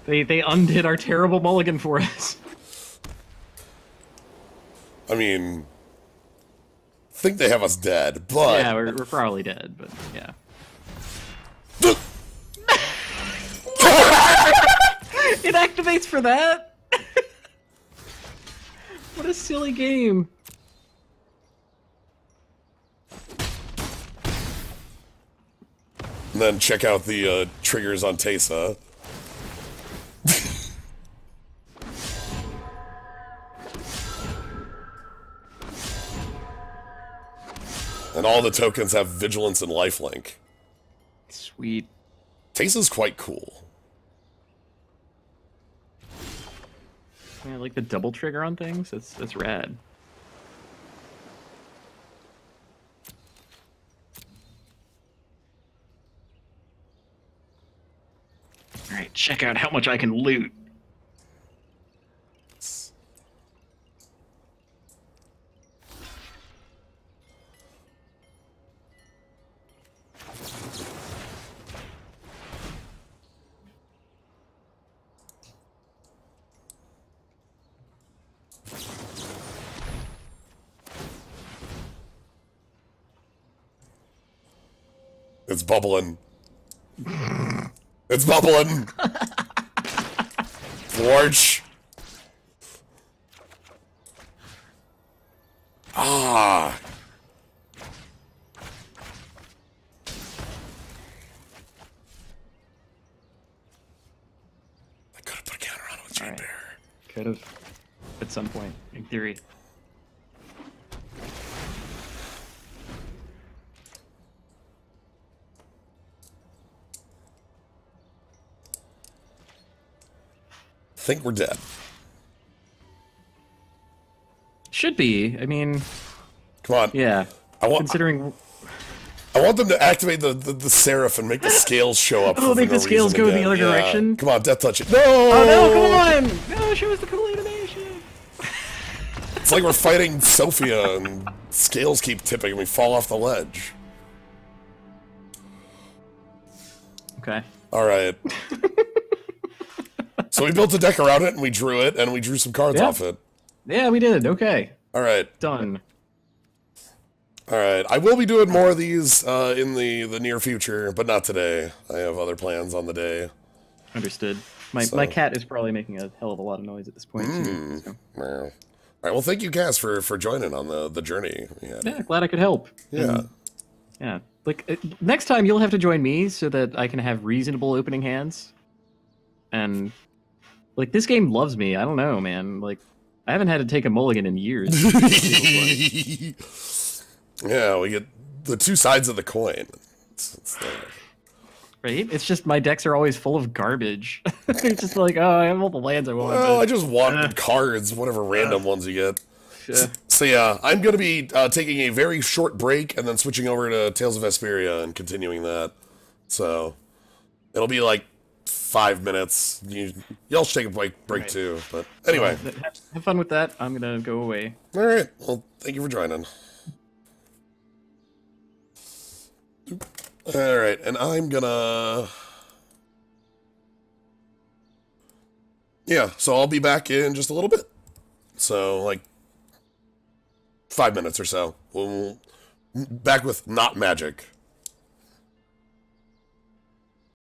They undid our terrible mulligan for us. I mean... I think they have us dead, but... Yeah, we're probably dead, but yeah. It activates for that? What a silly game. And then check out the triggers on Teysa. And all the tokens have Vigilance and Lifelink. Sweet. Teysa's quite cool. Yeah, I like the double trigger on things. That's rad. Alright, check out how much I can loot. It's bubbling. It's bubbling. Forge. Ah. I could have put a counter on it with Jade Bear. Could have. At some point, in theory. Think we're dead. Should be. I mean, Come on. yeah. Considering. I want them to activate the Seraph and make the scales show up. Oh, make the scales go the other direction? Come on, Death Touch it. No! Oh no, come on! No, show us the cool animation! It's like we're fighting Sophia and scales keep tipping and we fall off the ledge. Okay. Alright. So we built a deck around it and we drew it and we drew some cards off it. Yeah, we did. Okay. Alright. Done. Alright. I will be doing more of these in the near future, but not today. I have other plans on the day. Understood. My cat is probably making a hell of a lot of noise at this point, too. So. Wow. Alright, well thank you Kaz for joining on the journey. Yeah, glad I could help. Yeah. Yeah. Like, next time you'll have to join me so that I can have reasonable opening hands. And, like, this game loves me. I don't know, man. Like, I haven't had to take a mulligan in years. Yeah, we get the two sides of the coin. It's Right? It's just my decks are always full of garbage. It's just like, oh, I have all the lands I want. Well, I but, just wanted cards, whatever random ones you get. yeah. So yeah, I'm going to be taking a very short break and then switching over to Tales of Vesperia and continuing that. So it'll be like 5 minutes. Y'all should take a break Right. too. But anyway. Have fun with that. I'm gonna go away. All right. Well, thank you for joining. All right, and I'm gonna... Yeah, so I'll be back in just a little bit. So, like, 5 minutes or so. We'll back with not magic.